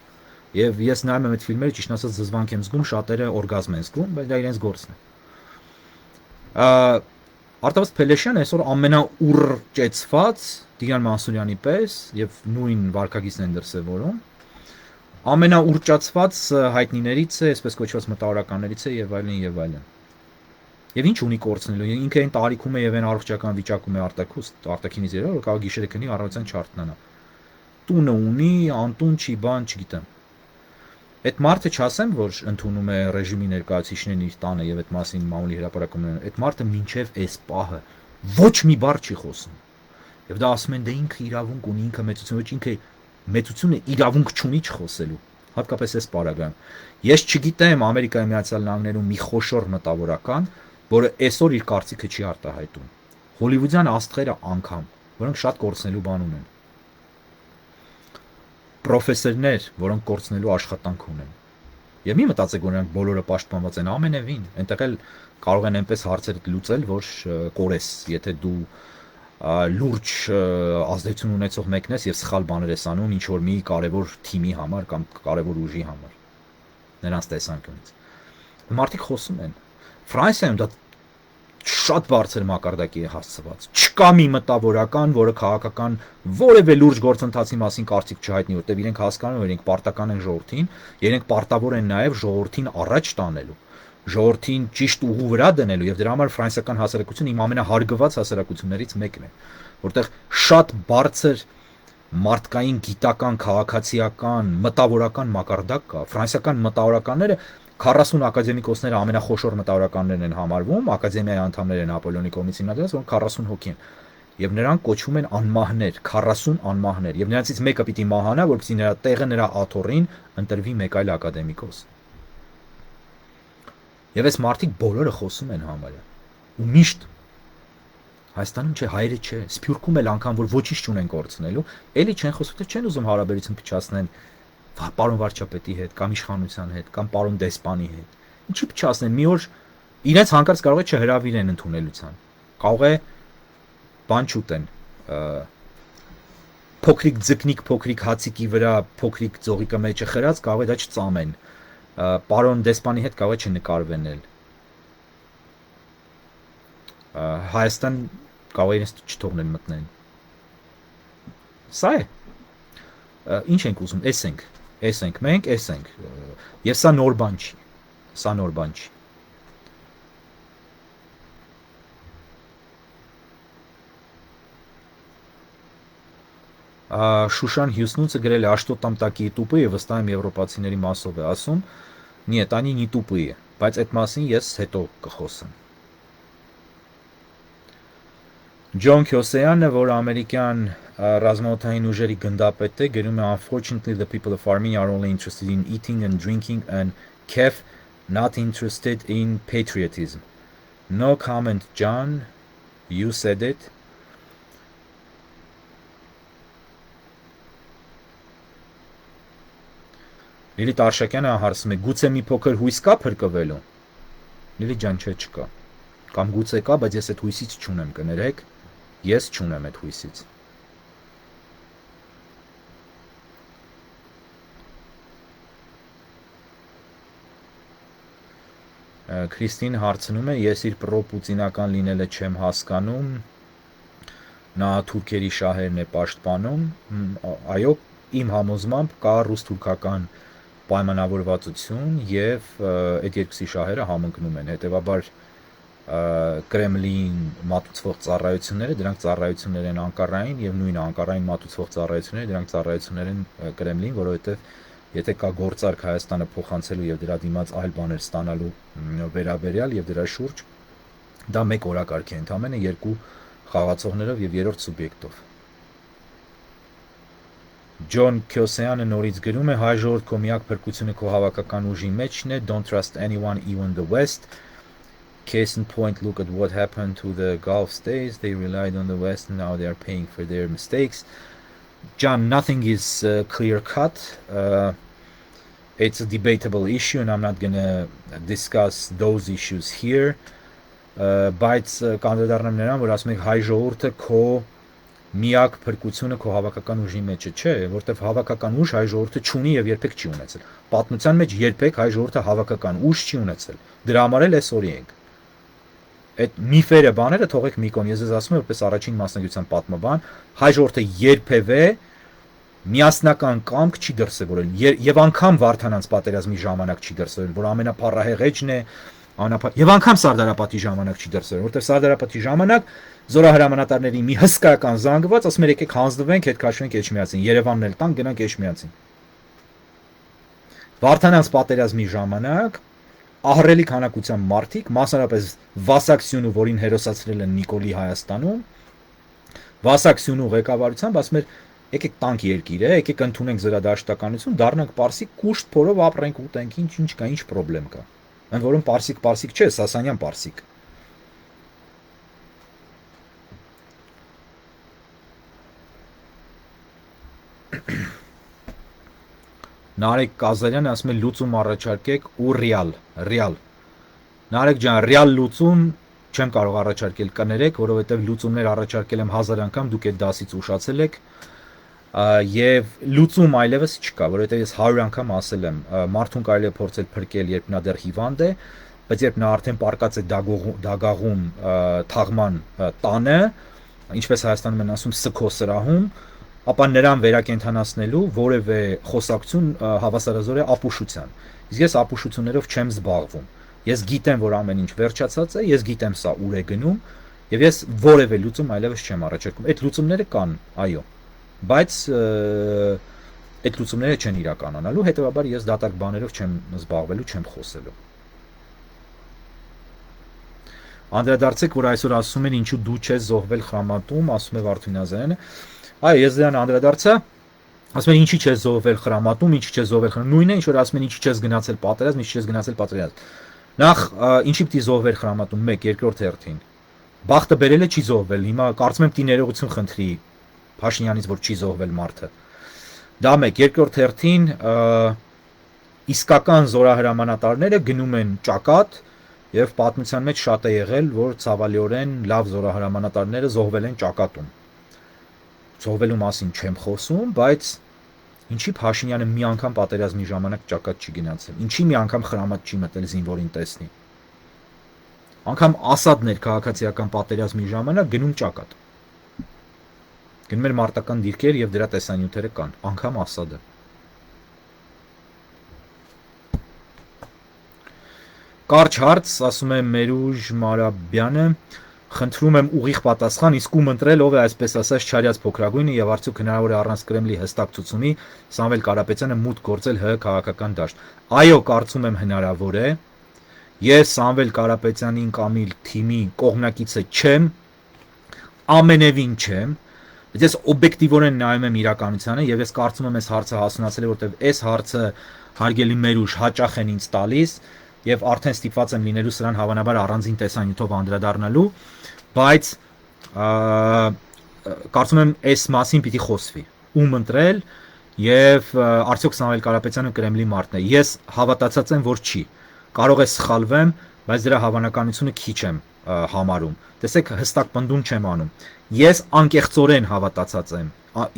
Եվ ես նայում եմ այդ ֆիլմերը, ճիշտ ասած զզվանք եմ զգում, շատերը օրգազմ են զգում, բայց դա իրենց գործն է։ Արտավազ Փելեշյանը այսօր ամենաուռճեցված Տիգրան Մանսուրյանի պես եւ նույն վարքագիծն են դրսեւորում ամենաուռճացված հայտնիներից է, այսպես կոչված մտավորականներից է եւ այլն եւ այլն։ Եվ ինչ ունի կորցնելու, ինքը այն տարիքում է եւ այն առողջական վիճակում է արտաքինից երևում, որ կարող գիշերը քնի առավոտյան չարթնանա։ Տունը ունի, անտուն չի, բան չգիտեմ։ Այդ մարդը չասեմ, որ ընդունում է ռեժիմի ներկայացուցիչներն իր տանը եւ այդ մասին մամուլի հրապարակում ունեն, այդ մարդը մինչեւ այս պահը ոչ մի բառ չի խոսում։ Եվ դա ասում են, դե ինքը իրավունք ունի, ինքը մեծություն, ոչ ինքը մեծությունը իրավունք չունի չխոսելու, հատկապես այս պարագայում։ Ես չգիտեմ Ամերիկայի Միացյալ Նահանգներում մի խոշոր մտավորական, որը այսօր իր կարծիքը չի արտահայտում։ Հոլիվուդյան աստղերը անգամ, որոնք շատ կորցնելու բան ունեն։ Պրոֆեսորներ, որոնք կորցնելու աշխատանք ունեն։ Եվ մի մտածեք, որ նրանք բոլորը պաշտպանված են ամենևին, այնտեղ էլ կարող են այնպես հարցեր լուծել, որ կորես, եթե դու լուրջ ազդեցություն ունեցող մեկն ես եւ սխալ բաներ ես անում ինչ որ մի կարևոր թիմի համար կամ կարևոր ուժի համար նրանց տեսանկյունից մարդիկ խոսում են Ֆրանսիայում դա շատ բարձր մակարդակի է հասցված չկա մի մտավորական որը քաղաքական որևէ լուրջ գործընթացի մասին կարծիք չհայտնի որտեղ իրենք հասկանում են իրենք պարտական են ժողովրդին իրենք պարտավոր են նաեւ ժողովրդին առաջ տանելու ժողովրդին ճիշտ ուղու վրա դնելու եւ դրա համար ֆրանսիական հասարակությունը իմ ամենահարգված հասարակություններից մեկն է որտեղ շատ բարձր մարդկային գիտական քաղաքացիական մտավորական մակարդակ կա ֆրանսիական մտավորականները 40 ակադեմիկոսները ամենախոշոր մտավորականներն են համարվում ակադեմիայի անդամներ են ապոլոնի կողմից հիմնադրված որոնք 40 հոգի են եւ նրանք կոչվում են անմահներ 40 անմահներ եւ նրանցից մեկը պիտի մահանա որպեսզի նրա տեղը նրա աթոռին ընտրվի մեկ այլ ակադեմիկոս Եվ այս մարդիկ բոլորը խոսում են համարը ու միշտ Հայաստանում չէ հայերը չէ Սփյուռքում էլ անգամ որ ոչինչ չունեն կորցնելու էլի չեն խոսում թե չեն ուզում հարաբերություն փչացնեն պարոն վարչապետի հետ կամ իշխանության հետ կամ պարոն դեսպանի հետ ինչի փչացնեն մի օր իրենց հանկարծ կարող է չհրավիրեն ընդունելության կարող է բան չուտեն փոքրիկ ձկնիկ փոքրիկ հացիկի վրա փոքրիկ ձողիկը մեջը խրած կարող է դա չծամեն Պարոն դեսպանի հետ կարող է չնկարվենել Հայաստան կարող է իրենց չթողնել մտնեն Սա է Ինչ ենք ուզում, էս ենք մենք, էս ենք Եվ սա նոր բան չի Սա նոր բան չի Շուշան Հյուսնունցը գրել է «Что там такие тупые» վստահ եմ եվրոպացիների մասով է ասում Нет, они не тупые, բայց այդ մասին ես հետո կխոսեմ Ջոն Քյոսեյանը, որ ամերիկյան ռազմաօդային ուժերի գնդապետ է, գրում է Unfortunately, the people of Armenia are only interested in eating and drinking and kef, not interested in patriotism No comment, John. You said it. Լիլիթ Արշակյանը հարցում է, գուցե մի փոքր հույս կա փրկվելու։ Լիլիթ ջան, չէ, չկա։ Կամ գուցե կա, բայց ես այդ հույսից չունեմ, կներեք, ես չունեմ այդ հույսից։ Քրիստին հարցնում է, ես իր պրոպուտինական լինելը չեմ հասկանում, նա թուրքերի շահերն է պաշտպանում, այո, իմ համոզմամբ կա ռուս-թուրքական պայմանավորվածություն եւ այդ երկուսի շահերը համընկնում են, հետեւաբար Կրեմլին մատուցվող ծառայությունները, դրանք ծառայություններ են անկարային եւ նույն անկարային մատուցվող ծառայությունները, դրանք ծառայություններ են Կրեմլին, որովհետեւ եթե կա գործարք Հայաստանը փոխանցելու եւ դրա դիմաց այլ բաներ ստանալու վերաբերյալ եւ դրա շուրջ, դա մեկ օրակարգ է ընդամենը երկու խաղացողներով եւ երրորդ սուբյեկտով։ Ջոն Քյոսեյանը նորից գրում է հայ ժողովուրդ քո միակ փրկությունը քո հավաքական ուժի մեջն է, don't trust anyone, even the West. Case in point, look at what happened to the Gulf states. They relied on the West and now they are paying for their mistakes. John, nothing is clear cut. It's a debatable issue and I'm not going to discuss those issues here. Բայց կանդրադառնամ նրան, որ ասում եք հայ ժողովուրդը քո միակ փրկությունը քո հավաքական ուժի մեջ չէ, որտեվ հավաքական ուժ հայ ժողովուրդը չունի եւ երբեք չի ունեցել։ Պատմության մեջ երբեք հայ ժողովուրդը հավաքական ուժ չի ունեցել։ Դրա համար էլ այսօրի ենք։ Այդ միֆերը բաները թողեք մի կողմ, ես ասում եմ որպես առաջին մասնագիտության պատմաբան, հայ ժողովուրդը երբևէ միասնական կամք չի դրսևորել եւ անգամ Վարդանանց պատերազմի ժամանակ չի դրսևորել, որ ամենափառահեղ էջն է, եւ անգամ Սարդարապետի ժամանակ չի դրսևորել, որտեղ Սարդարապետի ժամանակ զորահրամանատարների մի հսկայական զանգված ասում էր եկեք հանձնվենք, հետ քաշվենք Էջմիածին, Երևանն էլ տանք գնանք Էջմիածին։ Վարդանանց պատերազմի ժամանակ ահռելի քանակության մարդիկ, մասնարապես Վասակ-Սյունու, որին հերոսացրել են Նիկոլի Հայաստանում, Վասակ-Սյունու ղեկավարությամբ ասում էր եկեք տանք երկիր է, եկեք ընդունենք զրադաշտականություն, դառնանք պարսիկ, կուշտ փորով ապրենք, ուտենք, ինչ կա, ինչ խնդրեմ կա։ Ընդ որում պարսիկ չէ, Սասանյան պարսիկ։ Նարեկ Կազարյանը ասում է լուծում առաջարկեք ու ռեալ։ Նարեկ ջան, ռեալ լուծում չեմ կարող առաջարկել, կներեք, որովհետև լուծումներ առաջարկել եմ 1000 անգամ, դուք այդ դասից ուշացել եք։ Եվ լուծում այլևս չկա, որովհետև ես 100 անգամ ասել եմ, մարդուն կարելի է փորձել փրկել, երբ նա դեռ հիվանդ է, բայց երբ նա արդեն պարկած է դագաղում թաղման տանը, ինչպես Հայաստանում են ասում, սքո սրահում, ապա նրան վերակենդանացնելու որևէ խոսակցություն հավասարազոր է ապուշության։ Իսկ ես ապուշություններով չեմ զբաղվում։ Ես գիտեմ, որ ամեն ինչ վերջացած է, ես գիտեմ սա ուր է գնում, եւ ես որևէ լուծում այլևս չեմ առաջարկում։ Այդ լուծումները կան, այո, բայց այդ լուծումները չեն իրականանալու, հետեւաբար ես դատարկ բաներով չեմ զբաղվելու, չեմ խոսելու։ Անդրադարձեք, որ այսօր ասում են ինչու դու չես զոհվել Խրամատում, ասում է Վարդան Ազարյանը։ Այո, ես դրան անդրադարձա, ասում են ինչի չես զոհվել Խրամատում, ինչի չես զոհվել Խրամատում, նույնն է, ինչ որ ասում են ինչի չես գնացել պատերազմ, ինչի չես գնացել պատերազմ։ Նախ ինչի պիտի զոհվեր Խրամատում 1, երկրորդ հերթին։ Բախտը բերել է չի զոհվել, հիմա կարծում եմ պիտի ներողություն խնդրի Փաշինյանից, որ չի զոհվել մարդը։ Դա 1, երկրորդ հերթին իսկական զորահրամանատարները գնում են ճակատ եւ պատմության մեջ շատ է եղել, որ ցավալիորեն լավ զորահրամանատարները զոհվել են ճակատում։ Զոհվելու մասին չեմ խոսում, բայց ինչի Փաշինյանը մի անգամ պատերազմի ժամանակ ճակատ չի գնացել։ Ինչի մի անգամ Խրամատ չի մտել զինվորին տեսնի։ Անգամ Ասադներ քաղաքացիական պատերազմի ժամանակ գնում ճակատ։ Գնում էր մարտական դիրքեր եւ դրա տեսանյութերը կան, անգամ Ասադը։ Կարճ հարց, ասում է Մերուժ Մարաբյանը, խնդրում եմ ուղիղ պատասխան, իսկ ում ընտրել ով է այսպես ասած չարյաց փոքրագույնը եւ արդյոք հնարավոր է առանց Կրեմլի հստակ ցուցումի Սամվել Կարապետյանը մուտք գործել ՀՀ քաղաքական դաշտ։ Այո, կարծում եմ հնարավոր է։ Ես Սամվել Կարապետյանին կամ իր թիմի կողմնակիցը չեմ, ամենևին չեմ, բայց ես օբյեկտիվորեն նայում եմ իրականությանը եւ ես կարծում եմ այս հարցը հասունացել է, որտեվ այս հարցը հարգելի Մերուժ հաճախ են ինձ տալիս, եւ արդեն ստիպված եմ լինելու սրան հավանաբար առանձին տեսանյութով անդրադառնալու, բայց կարծում եմ այս մասին պիտի խոսվի, ում ընտրել եւ արդյոք Սամվել Կարապետյանը Կրեմլի մարդն է։ Ես հավատացած եմ, որ չի։ Կարող է սխալվեմ, բայց դրա հավանականությունը քիչ եմ համարում։ Տեսեք, հստակ պնդում չեմ անում։ Ես անկեղծորեն հավատացած եմ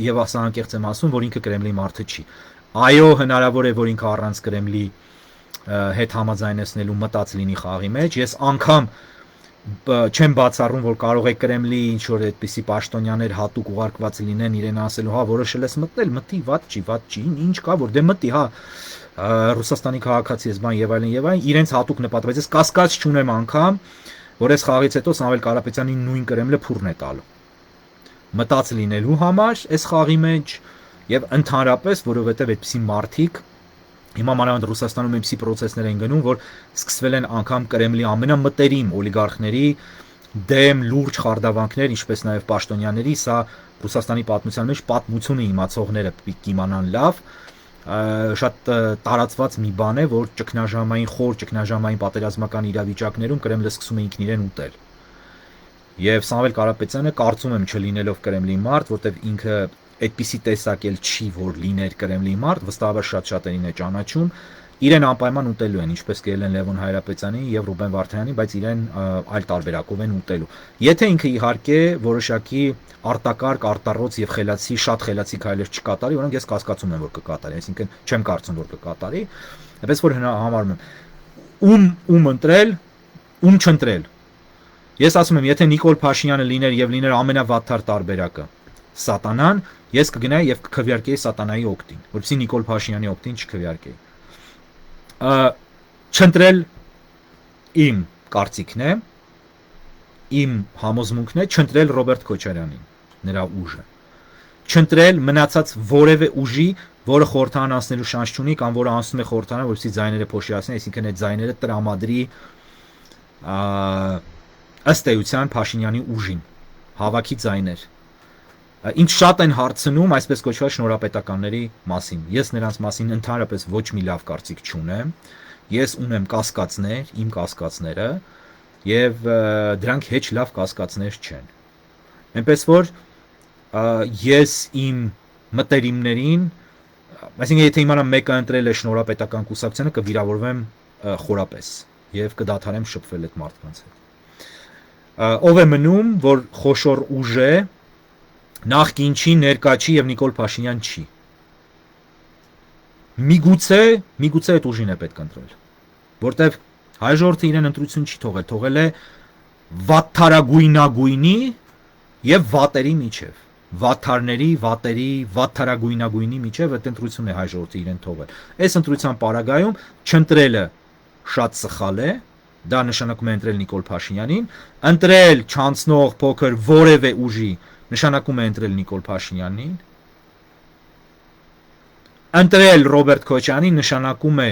եւ ասա անկեղծ եմ ասում, որ ինքը Կրեմլի մարդը չի։ Այո, հնարավոր է, որ ինքը առանց Կրեմլի հետ համաձայնեցնելու մտած լինի խաղի մեջ։ Ես անգամ չեմ բացառում, որ կարող է Կրեմլի ինչ որ այդպիսի պաշտոնյաներ հատուկ ուղարկված լինեն իրեն ասելու, հա, որոշել ես մտնել, մտի, վատ չի, ինչ կա, որ դե մտի, հա, Ռուսաստանի քաղաքացի ես բան եւ այլն, իրենց հատուկ նպատակ, բայց ես կասկած չունեմ անգամ, որ այս խաղից հետո Սամվել Կարապետյանի նույն Կրեմլը փուրն է տալու։ Մտած լինելու համար այս խաղի մեջ եւ ընդհանրապես, որովհետեւ այդպիսի մարդիկ հիմա մանավանդ Ռուսաստանում այնպիսի process-ներ են գնում, որ սկսվել են անգամ Կրեմլի ամենամտերիմ օլիգարխների դեմ լուրջ խարդավանքներ, ինչպես նաեւ պաշտոնյաների, սա Ռուսաստանի պատմության մեջ պատմությունը իմացողները կիմանան լավ, շատ տարածված մի բան է, որ խոր ճգնաժամային պատերազմական իրավիճակներում Կրեմլը սկսում է ինքն իրեն ուտել։ Եվ Սամվել Կարապետյանը կարծում եմ չլինելով Կրեմլի մարդ, որտեվ ինքը այդպիսի տեսակ էլ չի, որ լիներ Կրեմլի մարդ, վստահաբար շատ-շատերին է ճանաչում, իրեն անպայման ուտելու են, ինչպես կերել են Լևոն Հայրապետյանին եւ Ռուբեն Վարդանյանին, բայց իրեն այլ տարբերակով են ուտելու։ Եթե ինքը իհարկե որոշակի արտակարգ, արտառոց եւ շատ խելացի քայլեր չկատարի, որոնք ես կասկածում եմ, որ կկատարի, այսինքն չեմ կարծում, որ կկատարի, այնպես որ համարում եմ ում ընտրել, ում չընտրել։ Ես ասում եմ, եթե Նիկոլ Փաշինյանը լիներ եւ լիներ ամենավատթար տարբերակը, սատանան, ես կգնայի եւ կքվեարկեի սատանայի օգտին, որովհետեւ Նիկոլ Փաշինյանի օգտին չքվեարկեի։ Չընտրել իմ կարծիքն է, իմ համոզմունքն է, չընտրել Ռոբերտ Քոչարյանին, նրա ուժը։ Չընտրել մնացած որևէ ուժի, որը խորհրդարան անցնելու շանս չունի կամ որը անցնում է խորհրդարան, որովհետեւ ձայները փոշիացնի, այսինքն այդ ձայները տրամադրի ըստ էության Փաշինյանի ուժին, հավաքի ձայներ։ Ինչ շատ են հարցնում այսպես կոչված շնորհապետականների մասին։ Ես նրանց մասին ընդհանրապես ոչ մի լավ կարծիք չունեմ։ Ես ունեմ կասկածներ, իմ կասկածները, եւ դրանք հեչ լավ կասկածներ չեն։ Այնպես որ ես իմ մտերիմներին, այսինքն եթե իմանամ մեկը ընտրել է շնորհապետական կուսակցությունը, կվիրավորվեմ խորապես եւ կդադարեմ շփվել այդ մարդկանց հետ։ Ով է մնում, որ խոշոր ուժ է, նախկին չի, ներկա չի եւ Նիկոլ Փաշինյան չի։ Միգուցե այդ ուժին է պետք ընտրել, որտեվ հայ ժողովուրդը իրեն ընտրություն չի թողել, թողել է վատթարագույնագույնի եւ վատերի միջև, վատթարների, վատերի, վատթարագույնագույնի միջև այդ ընտրությունն է հայ ժողովուրդը իրեն թողել։ Այս ընտրության պարագայում չընտրելը շատ սխալ է, դա նշանակում է ընտրել Նիկոլ Փաշինյանին, ընտրել չանցնող փոքր որևէ ուժի նշանակում է ընտրել Նիկոլ Փաշինյանին, ընտրել Ռոբերտ Քոչարյանին նշանակում է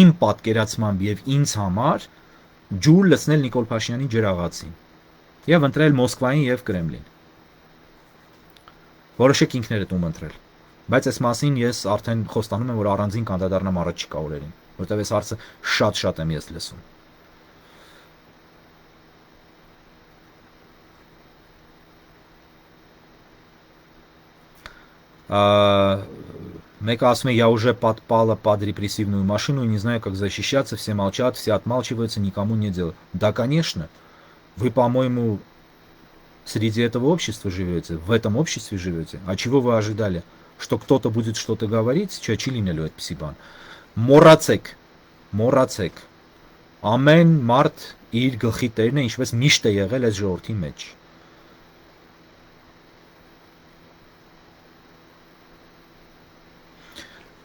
իմ պատկերացմամբ եւ ինձ համար ջուր լցնել Նիկոլ Փաշինյանի ջրաղացին եւ ընտրել Մոսկվային եւ Կրեմլին։ Որոշեք ինքներդ ում ընտրել։ Բայց այս մասին ես արդեն խոստանում եմ, որ առանձին կանդադառնամ առաջիկա օրերին, որտեղ այս հարցը շատ եմ ես լսում։ Мека ասում է, я уже подпала под репрессивную машину и не знаю, как защищаться, все молчат, все отмалчиваются, никому не делают. Да, конечно. Вы, по-моему, среди этого общества живете, в этом обществе живете. А чего вы ожидали? Что кто-то будет что-то говорить? Չիլինելու այդպիսի բան։ Մոռացեք։ Ամեն մարդ իր գլխի տերն է, ինչպես միշտ է եղել այս ժողովրդի մեջ։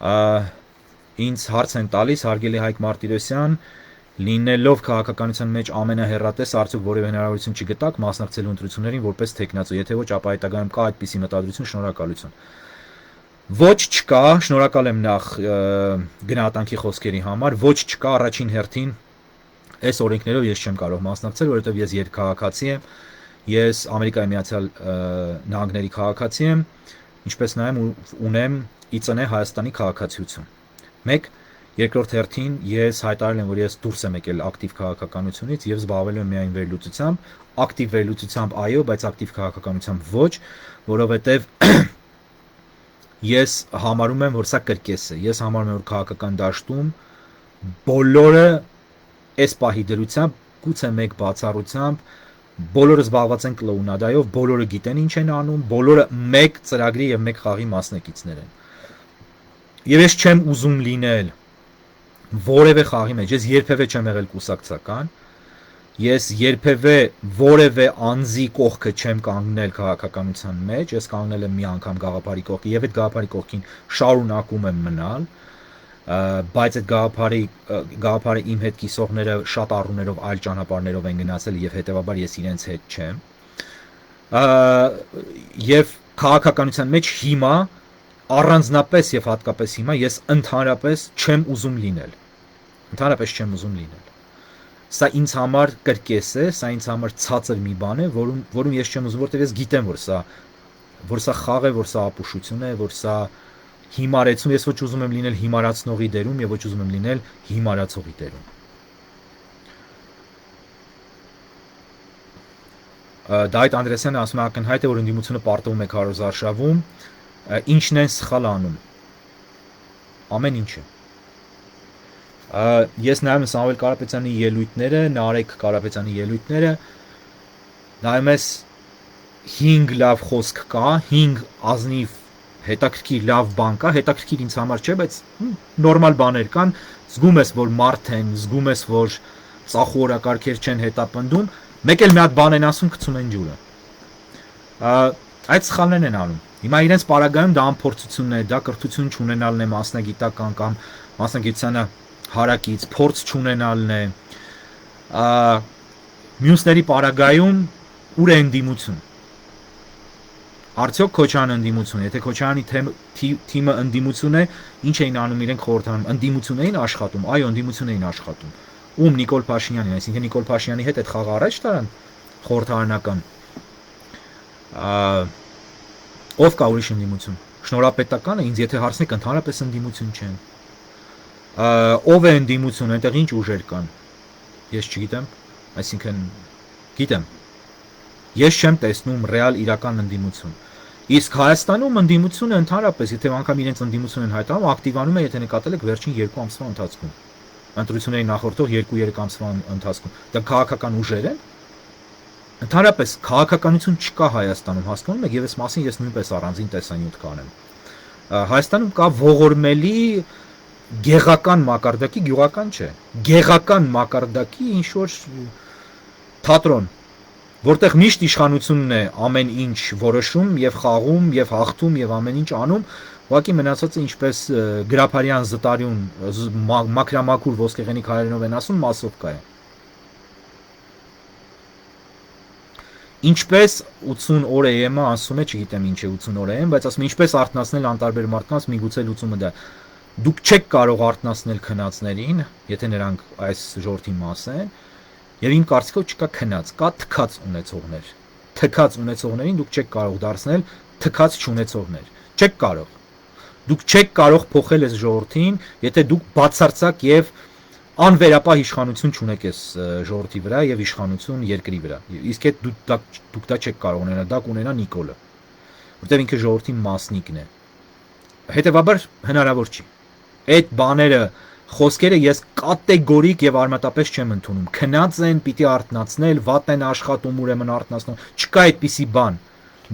Ինձ հարց են տալիս, հարգելի Հայկ Մարտիրոսյան, լինելով քաղաքականության մեջ ամենահեռատես, արդյոք որևէ հնարավորություն չգտաք մասնակցելու ընտրություններին որպես թեկնածու, եթե ոչ, ապա հետագայում կա այդպիսի մտադրություն, շնորհակալություն։ Ոչ չկա, շնորհակալ եմ նախ գնահատանքի խոսքերի համար, ոչ չկա առաջին հերթին այս օրենքներով ես չեմ կարող մասնակցել, որովհետև ես երկքաղաքացի եմ, ես Ամերիկայի Միացյալ Նահանգների քաղաքացի եմ, ինչպես նաև ունեմ ԻԾՆ Հայաստանի քաղաքացիություն։ 1. Երկրորդ հերթին ես հայտարարել եմ, որ ես դուրս եմ եկել ակտիվ քաղաքականությունից եւ զբաղվել եմ միայն վերլուծությամբ, ակտիվ վերլուծությամբ այո, բայց ակտիվ քաղաքականությամբ ոչ, որովհետեւ ես համարում եմ, որ սա կրկես է։ Ես համարում եմ, որ քաղաքական դաշտում բոլորը այս պահի դրությամբ, գուցե մեկ բացառությամբ, բոլորը զբաղված են կլոունադայով, բոլորը գիտեն ինչ են անում, բոլորը մեկ ծրագրի եւ մեկ խաղի մասնակիցներ են։ Եվ ես չեմ ուզում լինել որևէ խաղի մեջ, ես երբևէ չեմ եղել կուսակցական, ես երբևէ որևէ անձի կողքը չեմ կանգնել քաղաքականության մեջ, ես կանգնել եմ մի անգամ գաղափարի կողքը եւ այդ գաղափարի կողքին շարունակում եմ մնալ, բայց այդ գաղափարը իմ հետ կիսողները շատ առումներով այլ ճանապարհներով են գնացել եւ հետեւաբար ես իրենց հետ չեմ։ Եվ քաղաքականության մեջ հիմա առանձնապես եւ հատկապես հիմա ես ընդհանրապես չեմ ուզում լինել։ Ընդհանրապես չեմ ուզում լինել։ Սա ինձ համար կրկես է, սա ինձ համար ցածր մի բան է, որում ես չեմ ուզում, որտեղ ես գիտեմ, որ սա խաղ է, որ սա ապուշություն է, որ սա հիմարեցում, ես ոչ ուզում եմ լինել հիմարացնողի դերում եւ ոչ ուզում եմ լինել հիմարացողի դերում։ Դավիթ Անդրեսյանը ասում է ակնհայտ է, որ ընդդիմությունը պարտվում է քարոզարշավում, ինչն են սխալ անում։ Ամեն ինչը։ Ես նայում եմ Սամվել Կարապետյանի ելույթները, Նարեկ Կարապետյանի ելույթները, նայում ես 5 լավ խոսք կա, 5 ազնիվ հետաքրքիր լավ բան կա, հետաքրքիր ինձ համար չէ, բայց նորմալ բաներ կան, զգում ես, որ մարդ են, զգում ես, որ ծախուորակարգեր չեն հետապնդում, մեկ էլ մի հատ բան են ասում, գցում են ջուրը։ Այդ սխալներն են անում։ Հիմա իրենց պարագայում դա անփորձությունն է, դա կրթություն չունենալն է մասնագիտական կամ մասնագիտությանը հարակից, փորձ չունենալն է։ Մյուսների պարագայում ուր է ընդդիմություն։ Արդյոք Քոչարյանը ընդդիմություն է, եթե Քոչարյանի թիմը ընդդիմություն է, ինչ էին անում իրենք խորհրդարանում, ընդդիմություն էին աշխատում, այո, ընդդիմություն էին աշխատում։ Ում Նիկոլ Փաշինյանին, այսինքն Նիկոլ Փաշինյանի հետ այդ խաղը առաջ տարան խորհրդարանական։ Ով կա ուրիշ ընդդիմություն։ Շնորհապետականը ինձ եթե հարցնեք ընդհանրապես ընդդիմություն չեն։ Ով է ընդդիմություն, այնտեղ ինչ ուժեր կան։ Ես չգիտեմ, այսինքն գիտեմ։ Ես չեմ տեսնում ռեալ իրական ընդդիմություն։ Իսկ Հայաստանում ընդդիմությունը ընդհանրապես, եթե անգամ իրենց ընդդիմություն են հայտարարում, ակտիվանում է, եթե նկատել եք վերջին 2 ամսվա ընթացքում։ Ընտրությունների նախորդող 2-3 ամսվա ընթացքում։ Դա քաղաքական ուժեր են։ Ընդհանրապես քաղաքականություն չկա Հայաստանում, հասկանում եք, եւ այս մասին ես նույնպես առանձին տեսանյութ կանեմ։ Հայաստանում կա ողորմելի գեղական մակարդակի, գյուղական չէ, գեղական մակարդակի ինչ որ թատրոն, որտեղ միշտ իշխանությունն է ամեն ինչ որոշում եւ խաղում եւ հաղթում եւ ամեն ինչ անում, ուղղակի մնացածը ինչպես գրափարյան զտարյուն մակրամակուր ոսկեղենիկ հայերենով են ասում, մասովկա է։ Ինչպես 80 օր EM-ը ասում է, չգիտեմ ինչ է 80 օր EM, բայց ասում է ինչպես արթնացնել անտարբեր մարդկանց, միգուցե լուծումը դա։ Դուք չեք կարող արթնացնել քնածներին, եթե նրանք այս ժողովրդի մաս են, եւ իմ կարծիքով չկա քնած, կա թքած ունեցողներ։ Թքած ունեցողներին դուք չեք կարող դարձնել թքած չունեցողներ։ Չեք կարող։ Դուք չեք կարող փոխել այս ժողովրդին, եթե դուք բացարձակ եւ անվերապահ իշխանություն չունեք այս ժողովրդի վրա եւ իշխանություն երկրի վրա։ Իսկ այդ դուք դա չեք կարող ունենալ, դա կունենա Նիկոլը, որտեղ ինքը ժողովրդի մասնիկն է։ Հետևաբար հնարավոր չի։ Այդ բաները, խոսքերը ես կատեգորիկ եւ արմատապես չեմ ընդունում։ Քնած են, պիտի արթնացնել, վատ են աշխատում, ուրեմն արթնացնում։ Չկա այդպիսի բան։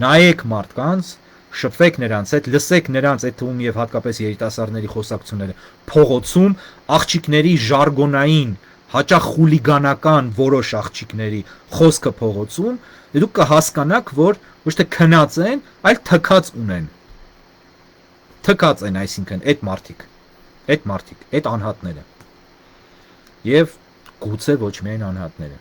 Նայեք մարդկանց, շփվեք նրանց հետ, լսեք նրանց այդ թվում եւ հատկապես երիտասարդների խոսակցությունները։ Փողոցում աղջիկների ժարգոնային, հաճախ խուլիգանական որոշ աղջիկների խոսքը փողոցում, դուք կհասկանաք, որ ոչ թե քնած են, այլ թքած ունեն։ Թքած են, այսինքն այդ մարդիկ, այդ անհատները։ Եվ գուցե ոչ միայն անհատները։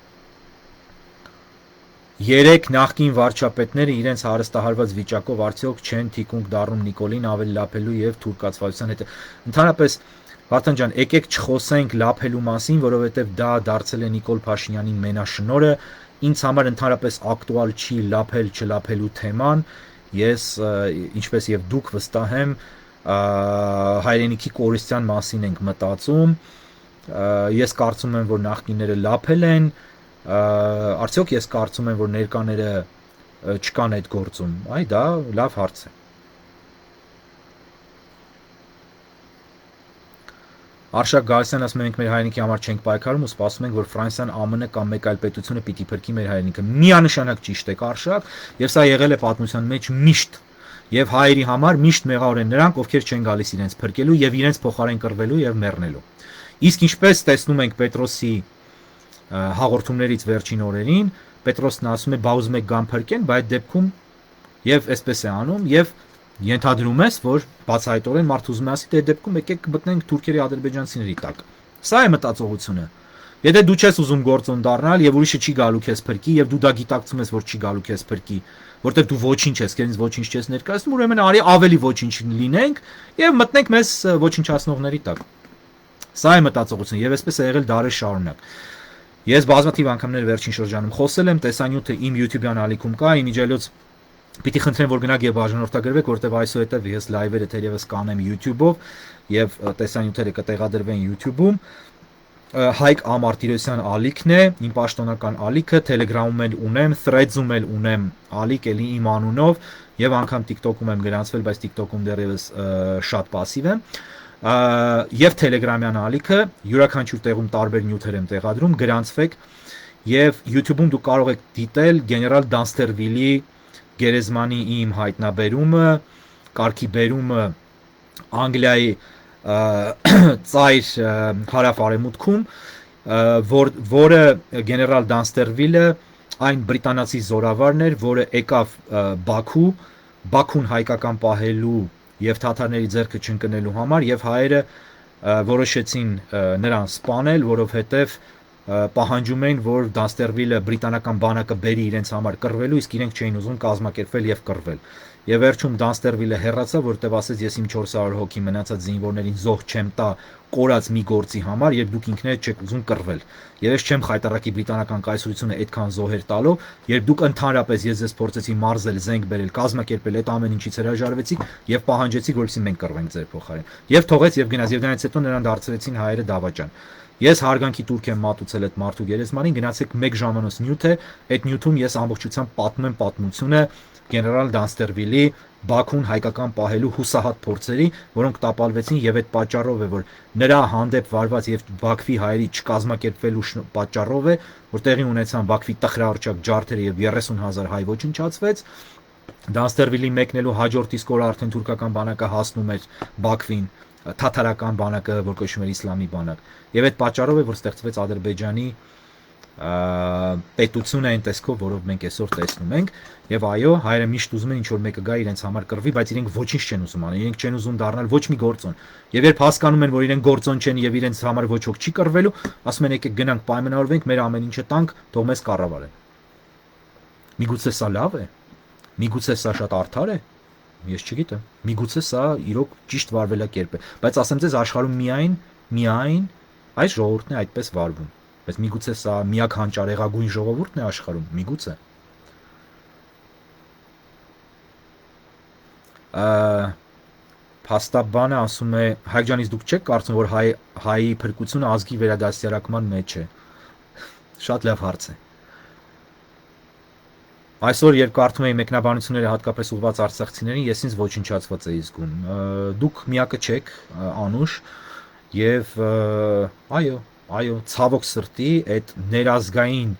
3 նախկին վարչապետները իրենց հարստահարված վիճակով արդյոք չեն թիկունք դառնում Նիկոլին ավելի լափելու եւ թուրքացվածության հետ։ Ընդհանրապես Վարդան ջան, եկեք չխոսենք լափելու մասին, որովհետեւ դա դարձել է Նիկոլ Փաշինյանի մենաշնորհը, ինձ համար ընդհանրապես ակտուալ չի լափել չլափելու թեման։ Ես ինչպես եւ դուք վստահ եմ, հայրենիքի կորստյան մասին ենք մտածում, ես կարծում եմ, որ նախկինները լափել են, արդյոք ես կարծում եմ, որ ներկաները չկան այդ գործում, այ դա լավ հարց է։ Արշակ Գալստյան ասում ենք մեր հայրենիքի համար չենք պայքարում ու սպասում ենք, որ Ֆրանսիան, ԱՄՆ կամ մեկ այլ պետությունը պիտի փրկի մեր հայրենիքը։ Միանշանակ ճիշտ եք Արշակ, եւ սա եղել է պատմության մեջ միշտ։ Եվ հայերի համար միշտ մեղավոր են նրանք, ովքեր չեն գալիս իրենց փրկելու եւ իրենց փոխարեն կռվելու եւ մեռնելու։ Իսկ ինչպես տեսնում ենք Պետրոսի հաղորդումներից վերջին օրերին, Պետրոսն ասում է՝ «Բա ուզում եք գան փրկեն», բայց այդ դեպքում եւ այսպես է անում եւ ենթադրում ես, որ բացահայտորեն մարդը ուզում է ասի, թե այդ դեպքում եկեք մտնենք թուրքերի ադրբեջանցիների տակ։ Սա է մտածողությունը։ Եթե դու չես ուզում գործոն դառնալ եւ ուրիշը չի գալու քեզ փրկի եւ դու դա գիտակցում ես, որ չի գալու քեզ փրկի, որտեղ դու ոչինչ ես, քեզ ոչինչ չես ներկայացնում, ուրեմն արի ավելի ոչինչ լինենք եւ մտնենք մեզ ոչնչացնողների տակ։ Սա է մտածողությունը եւ այսպես է եղել դարեր շարունակ։ Ես բազմաթիվ անգամներ վերջին շրջանում խոսել եմ, տեսանյութը իմ YouTube-յան ալիքում կա, իմիջիայլոց պիտի խնդրեմ, որ գնաք եւ բաժանորդագրվեք, որտեղ այսուհետեւ ես լայվերը թերևս կանեմ YouTube-ով եւ տեսանյութերը կտեղադրվեն YouTube-ում։ Հայկ Ամարտիրոսյան ալիքն է, իմ պաշտոնական ալիքը, Telegram-ում էլ ունեմ, Threads-ում էլ ունեմ ալիք էլի իմ անունով եւ անգամ TikTok-ում եմ գրանցվել, բայց TikTok-ում դեռևս շատ пассив եմ։ Եվ Telegram-յան ալիքը, յուրաքանչյուր տեղում տարբեր նյութեր եմ տեղադրում, գրանցվեք եւ YouTube-ում դուք կարող եք դիտել գեներալ Դանստերվիլի գերեզմանի իմ հայտնաբերումը, կարգի բերումը Անգլիայի ծայր հարավ-արևմուտքում, որը գեներալ Դանստերվիլը այն բրիտանացի զորավարն էր, որը եկավ Բաքուն հայկական պահելու եւ թաթարների ձեռքը չընկնելու համար եւ հայերը որոշեցին նրան սպանել, որովհետեւ պահանջում էին, որ Դանստերվիլը բրիտանական բանակը բերի իրենց համար կռվելու, իսկ իրենք չէին ուզում կազմակերպվել եւ կռվել։ Եվ վերջում Դանստերվիլը հեռացավ, որտեղ ասեց ես իմ 400 հոգի մնացած զինվորներին զոհ չեմ տա կորած մի գործի համար, երբ դուք ինքներդ չեք ուզում կռվել։ Եվ ես չեմ խայտարակի բրիտանական կայսրությունը այդքան զոհեր տալով, երբ դուք ընդհանրապես ես ձեզ փորձեցի մարզել, զենք բերել, կազմակերպել, այդ ամեն ինչից հրաժարվեցիք եւ պահանջեցիք, որպեսզի մենք կռվենք ձեր փոխարեն։ Եվ թողեց եւ գնաց, եւ դրանից հետո նրան դարձրեցին հայերը դավաճան։ Ես հարգանքի տուրք եմ մատուցել այդ մարդու գերեզմանին, գնացեք 1 ժամանոց նյութ է, այդ նյութում ես ամբողջությամբ պատմեմ պատմությունը գեներալ Դանստերվիլի Բաքուն հայկական պահելու հուսահատ փորձերի, որոնք տապալվեցին եւ այդ պատճառով է, որ նրա հանդեպ վարված եւ Բաքվի հայերի չկազմակերպվելու պատճառով է, որ տեղի ունեցան Բաքվի տխրահարճակ ջարդերը եւ 30,000 հայ ոչնչացվեց։ Դանստերվիլի մեկնելու հաջորդ իսկ օրը արդեն թուրքական բանակը հասնում էր Բաքվին, թաթարական բանակը, որ կոչվում էր իսլամի բանակ, եւ այդ պատճառով է, որ ստեղծվեց Ադրբեջանի պետությունը այն տեսքով, որով մենք այսօր տեսնում ենք, եւ այո, հայերը միշտ ուզում են ինչ որ մեկը գա իրենց համար կռվի, բայց իրենք ոչինչ չեն ուզում անել, իրենք չեն ուզում դառնալ ոչ մի գործոն։ Եվ երբ հասկանում են, որ իրենք գործոն չեն եւ իրենց համար ոչ ոք չի կռվելու, ասում են եկեք գնանք պայմանավորվենք, մեր ամեն ինչը տանք, թող մեզ կառավարեն։ Միգուցե սա լավ է։ Միգուցե սա շատ արդար է։ Ես չգիտեմ։ Միգուցե սա իրոք ճիշտ վարվելակերպ է, բայց ասեմ ձեզ աշխարհում միայն այս ժողովուրդն է այդպես վարվում։ Բայց միգուցե սա միակ հանճարեղագույն ժողովուրդն է աշխարհում, միգուցե։ Փաստաբանը ասում է Հայկ ջանից դուք չեք կարծում, որ հայի փրկությունը ազգի վերադաստիարակման մեջ է։ Շատ լավ հարց է։ Այսօր երբ կարդում էի մեկնաբանությունները հատկապես ուղղված արցախցիներին, ես ինձ ոչնչացված էի զգում։ Դուք միակը չեք, Անուշ, եւ այո, ցավոք սրտի այդ ներազգային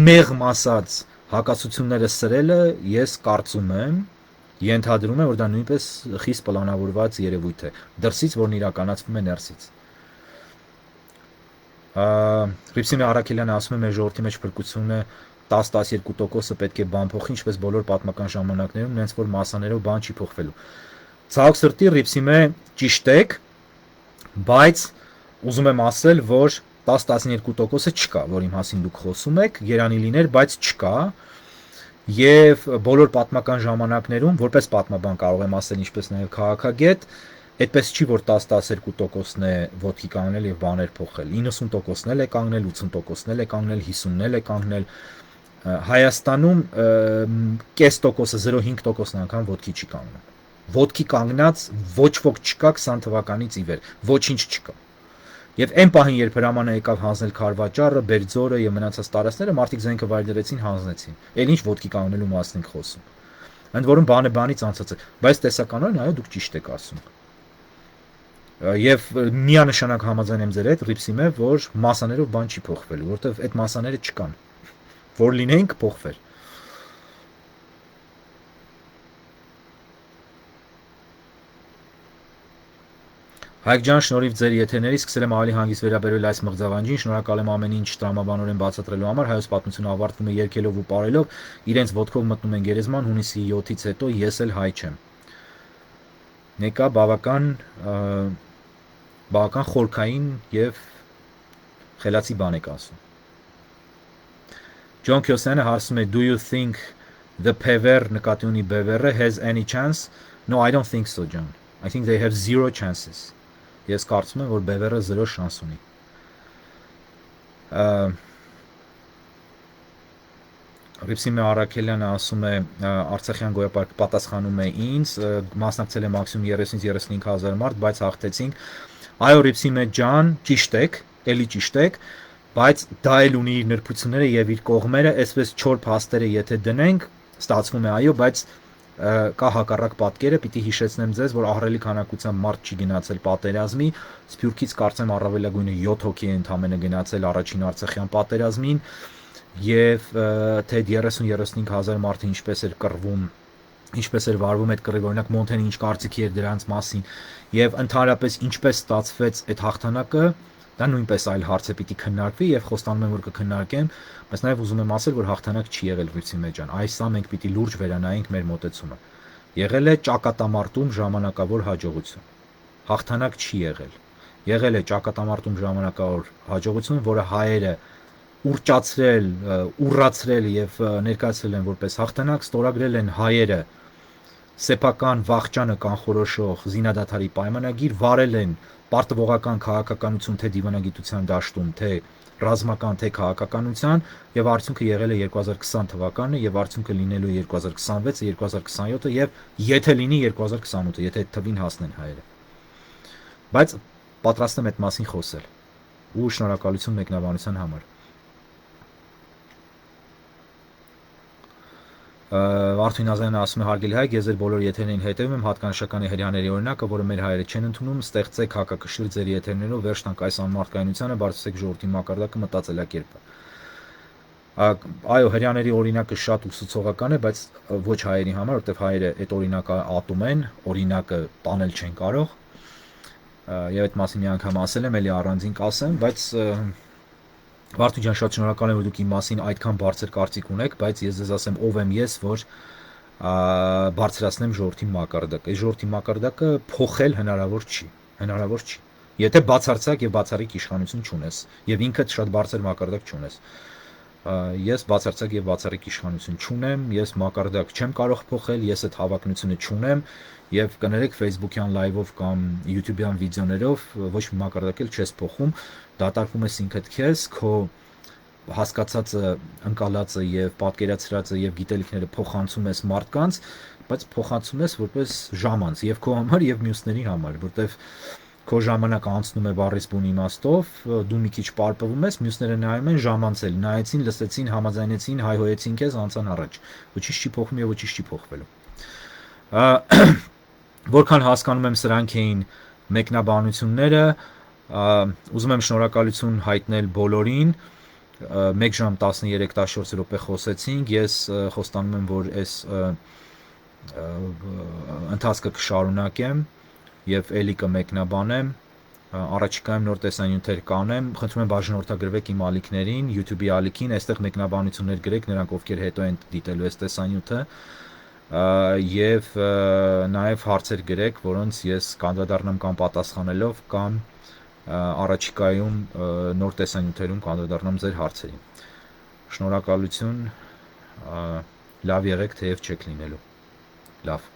մեղմ ասած հակասությունները սրելը ես կարծում եմ, ենթադրում եմ, որ դա նույնպես խիստ պլանավորված երևույթ է, դրսից, որն իրականացվում է ներսից։ Ռիփսիմե Արաքելյանը ասում է մեր ժողովրդի մեջ փրկությունը 10-12% պետք է բան փոխի, ինչպես բոլոր պատմական ժամանակներում, նենց որ մասաներով բան չի փոխվելու։ Ցավոք սրտի Ռիփսիմե ճիշտ եք, բայց ուզում եմ ասել, որ 10-12% չկա, որ իմ մասին դուք խոսում եք, երանի լիներ, բայց չկա։ Եվ բոլոր պատմական ժամանակներում, որպես պատմաբան կարող եմ ասել, ինչպես նաև քաղաքագետ, այդպես չի, որ 10-12%-ն է ոտքի կանգնել եւ բաներ փոխել։ 90%-ն էլ է կանգնել, 80%-ն էլ է կանգնել, 50-ն էլ է կանգնել։ Հայաստանում կես տոկոսը 0.5%-ն անգամ ոտքի չի կանգնում։ ոտքի կանգնած ոչ ոք չկա 20 թվականից ի վեր, ոչինչ չկա։ Եվ այն պահին, երբ հրամանը եկավ հանձնել Քարվաճառը, Բերձորը եւ մնացած տարածքները, մարդիկ զենքը վայր դրեցին, հանձնեցին։ Էլ ինչ ոտքի կանգնելու մասն ենք խոսում։ Ընդ որում բանը բանից անցած է, բայց տեսականորեն այո դուք ճիշտ եք ասում։ Եվ միանշանակ համաձայն եմ ձեր հետ Ռիփսիմե, որ մասաներով բան չի փոխվելու, որովհետեւ այդ մասաները չկան։ Որ լինեին կփոխվեր։ Հայկ ջան, շնորհիվ ձեր եթերների սկսել եմ ավելի հանգիստ վերաբերվել այս մղձավանջին, շնորհակալ եմ ամեն ինչ տրամաբանորեն բացատրելու համար, հայոց պատմությունը ավարտվում է երգելով ու պարելով, իրենց ոտքով մտնում են գերեզման, հունիսի 7-ից հետո ես էլ հայ չեմ։ Նեկա բավական խորքային եւ խելացի բան եք ասում։ Ջոն Քյոսյանը հարցում է, do you think the Pever նկատի ունի Bever-ը has any chance? No, I don't think so, John. I think they have zero chances. Ես կարծում եմ, որ Բևերը 0 շանս ունի։ Ռիփսիմե Արաքելյանը ասում է Արցախյան գոյապարքը պատասխանում է ինձ, մասնակցել է մաքսիմում 30-35 հազար մարդ, բայց հաղթեցինք։ Այո, Ռիփսիմե ջան, ճիշտ եք, էլի ճիշտ եք, բայց դա էլ ունի իր նրբությունները եւ իր կողմերը, այսպես չոր փաստերը եթե դնենք, ստացվում է այո, բայց կա հակառակ պատկերը, պիտի հիշեցնեմ ձեզ, որ ահռելի քանակությամբ մարդ չի գնացել պատերազմի, Սփյուռքից կարծեմ առավելագույնը 7 հոգի է ընդամենը գնացել առաջին Արցախյան պատերազմին, եւ թե 30-35 հազար մարդը ինչպես էր կռվում, ինչպես էր վարվում այդ կռիվը, օրինակ Մոնթենը ինչ կարծիքի էր դրանց մասին, եւ ընդհանրապես ինչպես ստացվեց այդ հաղթանակը, դա նույնպես այլ հարց է, պիտի քննարկվի եւ խոստանում եմ, որ կքննարկեմ, բայց նաեւ ուզում եմ ասել, որ հաղթանակ չի եղել Ռիփսիմե ջան, այսա մենք պիտի լուրջ վերանայենք մեր մոտեցումը։ Եղել է ճակատամարտում ժամանակավոր հաջողություն։ Հաղթանակ չի եղել։ Եղել է ճակատամարտում ժամանակավոր հաջողություն, որը հայերը ուրճացրել, ուռացրել եւ ներկայացրել են որպես հաղթանակ, ստորագրել են հայերը սեփական վախճանը կանխորոշող զինադադարի պայմանագիր, վարել են պարտվողական քաղաքականություն թե դիվանագիտության դաշտում, թե ռազմական, թե քաղաքականության եւ արդյունքը եղել է 2020 թվականն եւ արդյունքը լինելու է 2026-ը, 2027-ը եւ եթե լինի 2028-ը, եթե այդ թվին հասնեն հայերը։ Բայց պատրաստ եմ այդ մասին խոսել։ Ու շնորհակալություն մեկնաբանության համար։ Արթուր Նազարյանը ասում է հարգելի հայք, ես ձեր բոլոր եթերներին հետևում եմ, հատկանշական է հрьяաների օրինակը, որը մեր հայերը չեն ընդունում, ստեղծեք հակակշիռ ձեր եթերներով, վերջ տանք այս անմարդկայնությանը, բարձրացեք ժողովրդի մակարդակը, մտածելակերպը։ Այո, հрьяաների օրինակը շատ ուսուցողական է, բայց ոչ հայերի համար, որտեղ հայերը այդ օրինակը ատում են, օրինակը տանել չեն կարող։ Եվ այդ մասին մի անգամ ասել եմ, էլի առանձին կասեմ, բայց Վարդու ջան, շատ շնորհակալ եմ, որ դուք իմ մասին այդքան բարձր կարծիք ունեք, բայց ես ձեզ ասեմ, ով եմ ես, որ բարձրացնեմ ժողովրդի մակարդակը։ Այս ժողովրդի մակարդակը փոխել հնարավոր չի, հնարավոր չի։ Եթե բացարձակ եւ բացառիկ իշխանություն չունես եւ ինքդ շատ բարձր մակարդակ չունես։ Ես բացարձակ եւ բացառիկ իշխանություն չունեմ, ես մակարդակ չեմ կարող փոխել, ես այդ հավակնությունը չունեմ եւ կներեք Facebook-յան լայվով կամ YouTube-յան վիդեոներով ոչ մի մակարդակ էլ չես փոխում, դատարկում ես ինքդ քեզ, քո հասկացածը, ընկալածը եւ պատկերացրածը եւ գիտելիքները փոխանցում ես մարդկանց, բայց փոխանցում ես որպես ժամանց եւ քո համար եւ մյուսների համար, որտեվ քո ժամանակը անցնում է բառից բուն իմաստով, դու մի քիչ պարպվում ես, մյուսները նայում են ժամանցել, նայեցին, լսեցին, համաձայնեցին, հայհոյեցին քեզ, անցան առաջ։ Ոչինչ չի փոխվում եւ ոչինչ չի փոխվելու։ Որքան հասկանում եմ, սրանք էին մեկնաբանությունները, ուզում եմ շնորհակալություն հայտնել բոլորին։ 1 ժամ 13-14 րոպե խոսեցինք, ես խոստանում եմ, որ այս ընթացքը կշարունակեմ եւ էլի կմեկնաբանեմ, առաջիկայում նոր տեսանյութեր կանեմ, խնդրում եմ բաժանորդագրվեք իմ ալիքներին, YouTube-ի ալիքին, այստեղ մեկնաբանություններ գրեք, նրանք ովքեր հետո են դիտելու այս տեսանյութը, եւ նաեւ հարցեր գրեք, որոնց ես կանդրադառնամ կամ պատասխանելով կամ առաջիկայում նոր տեսանյութերում կանդրադառնամ ձեր հարցերին։ Շնորհակալություն, լավ եղեք, թեև չեք լինելու։ Լավ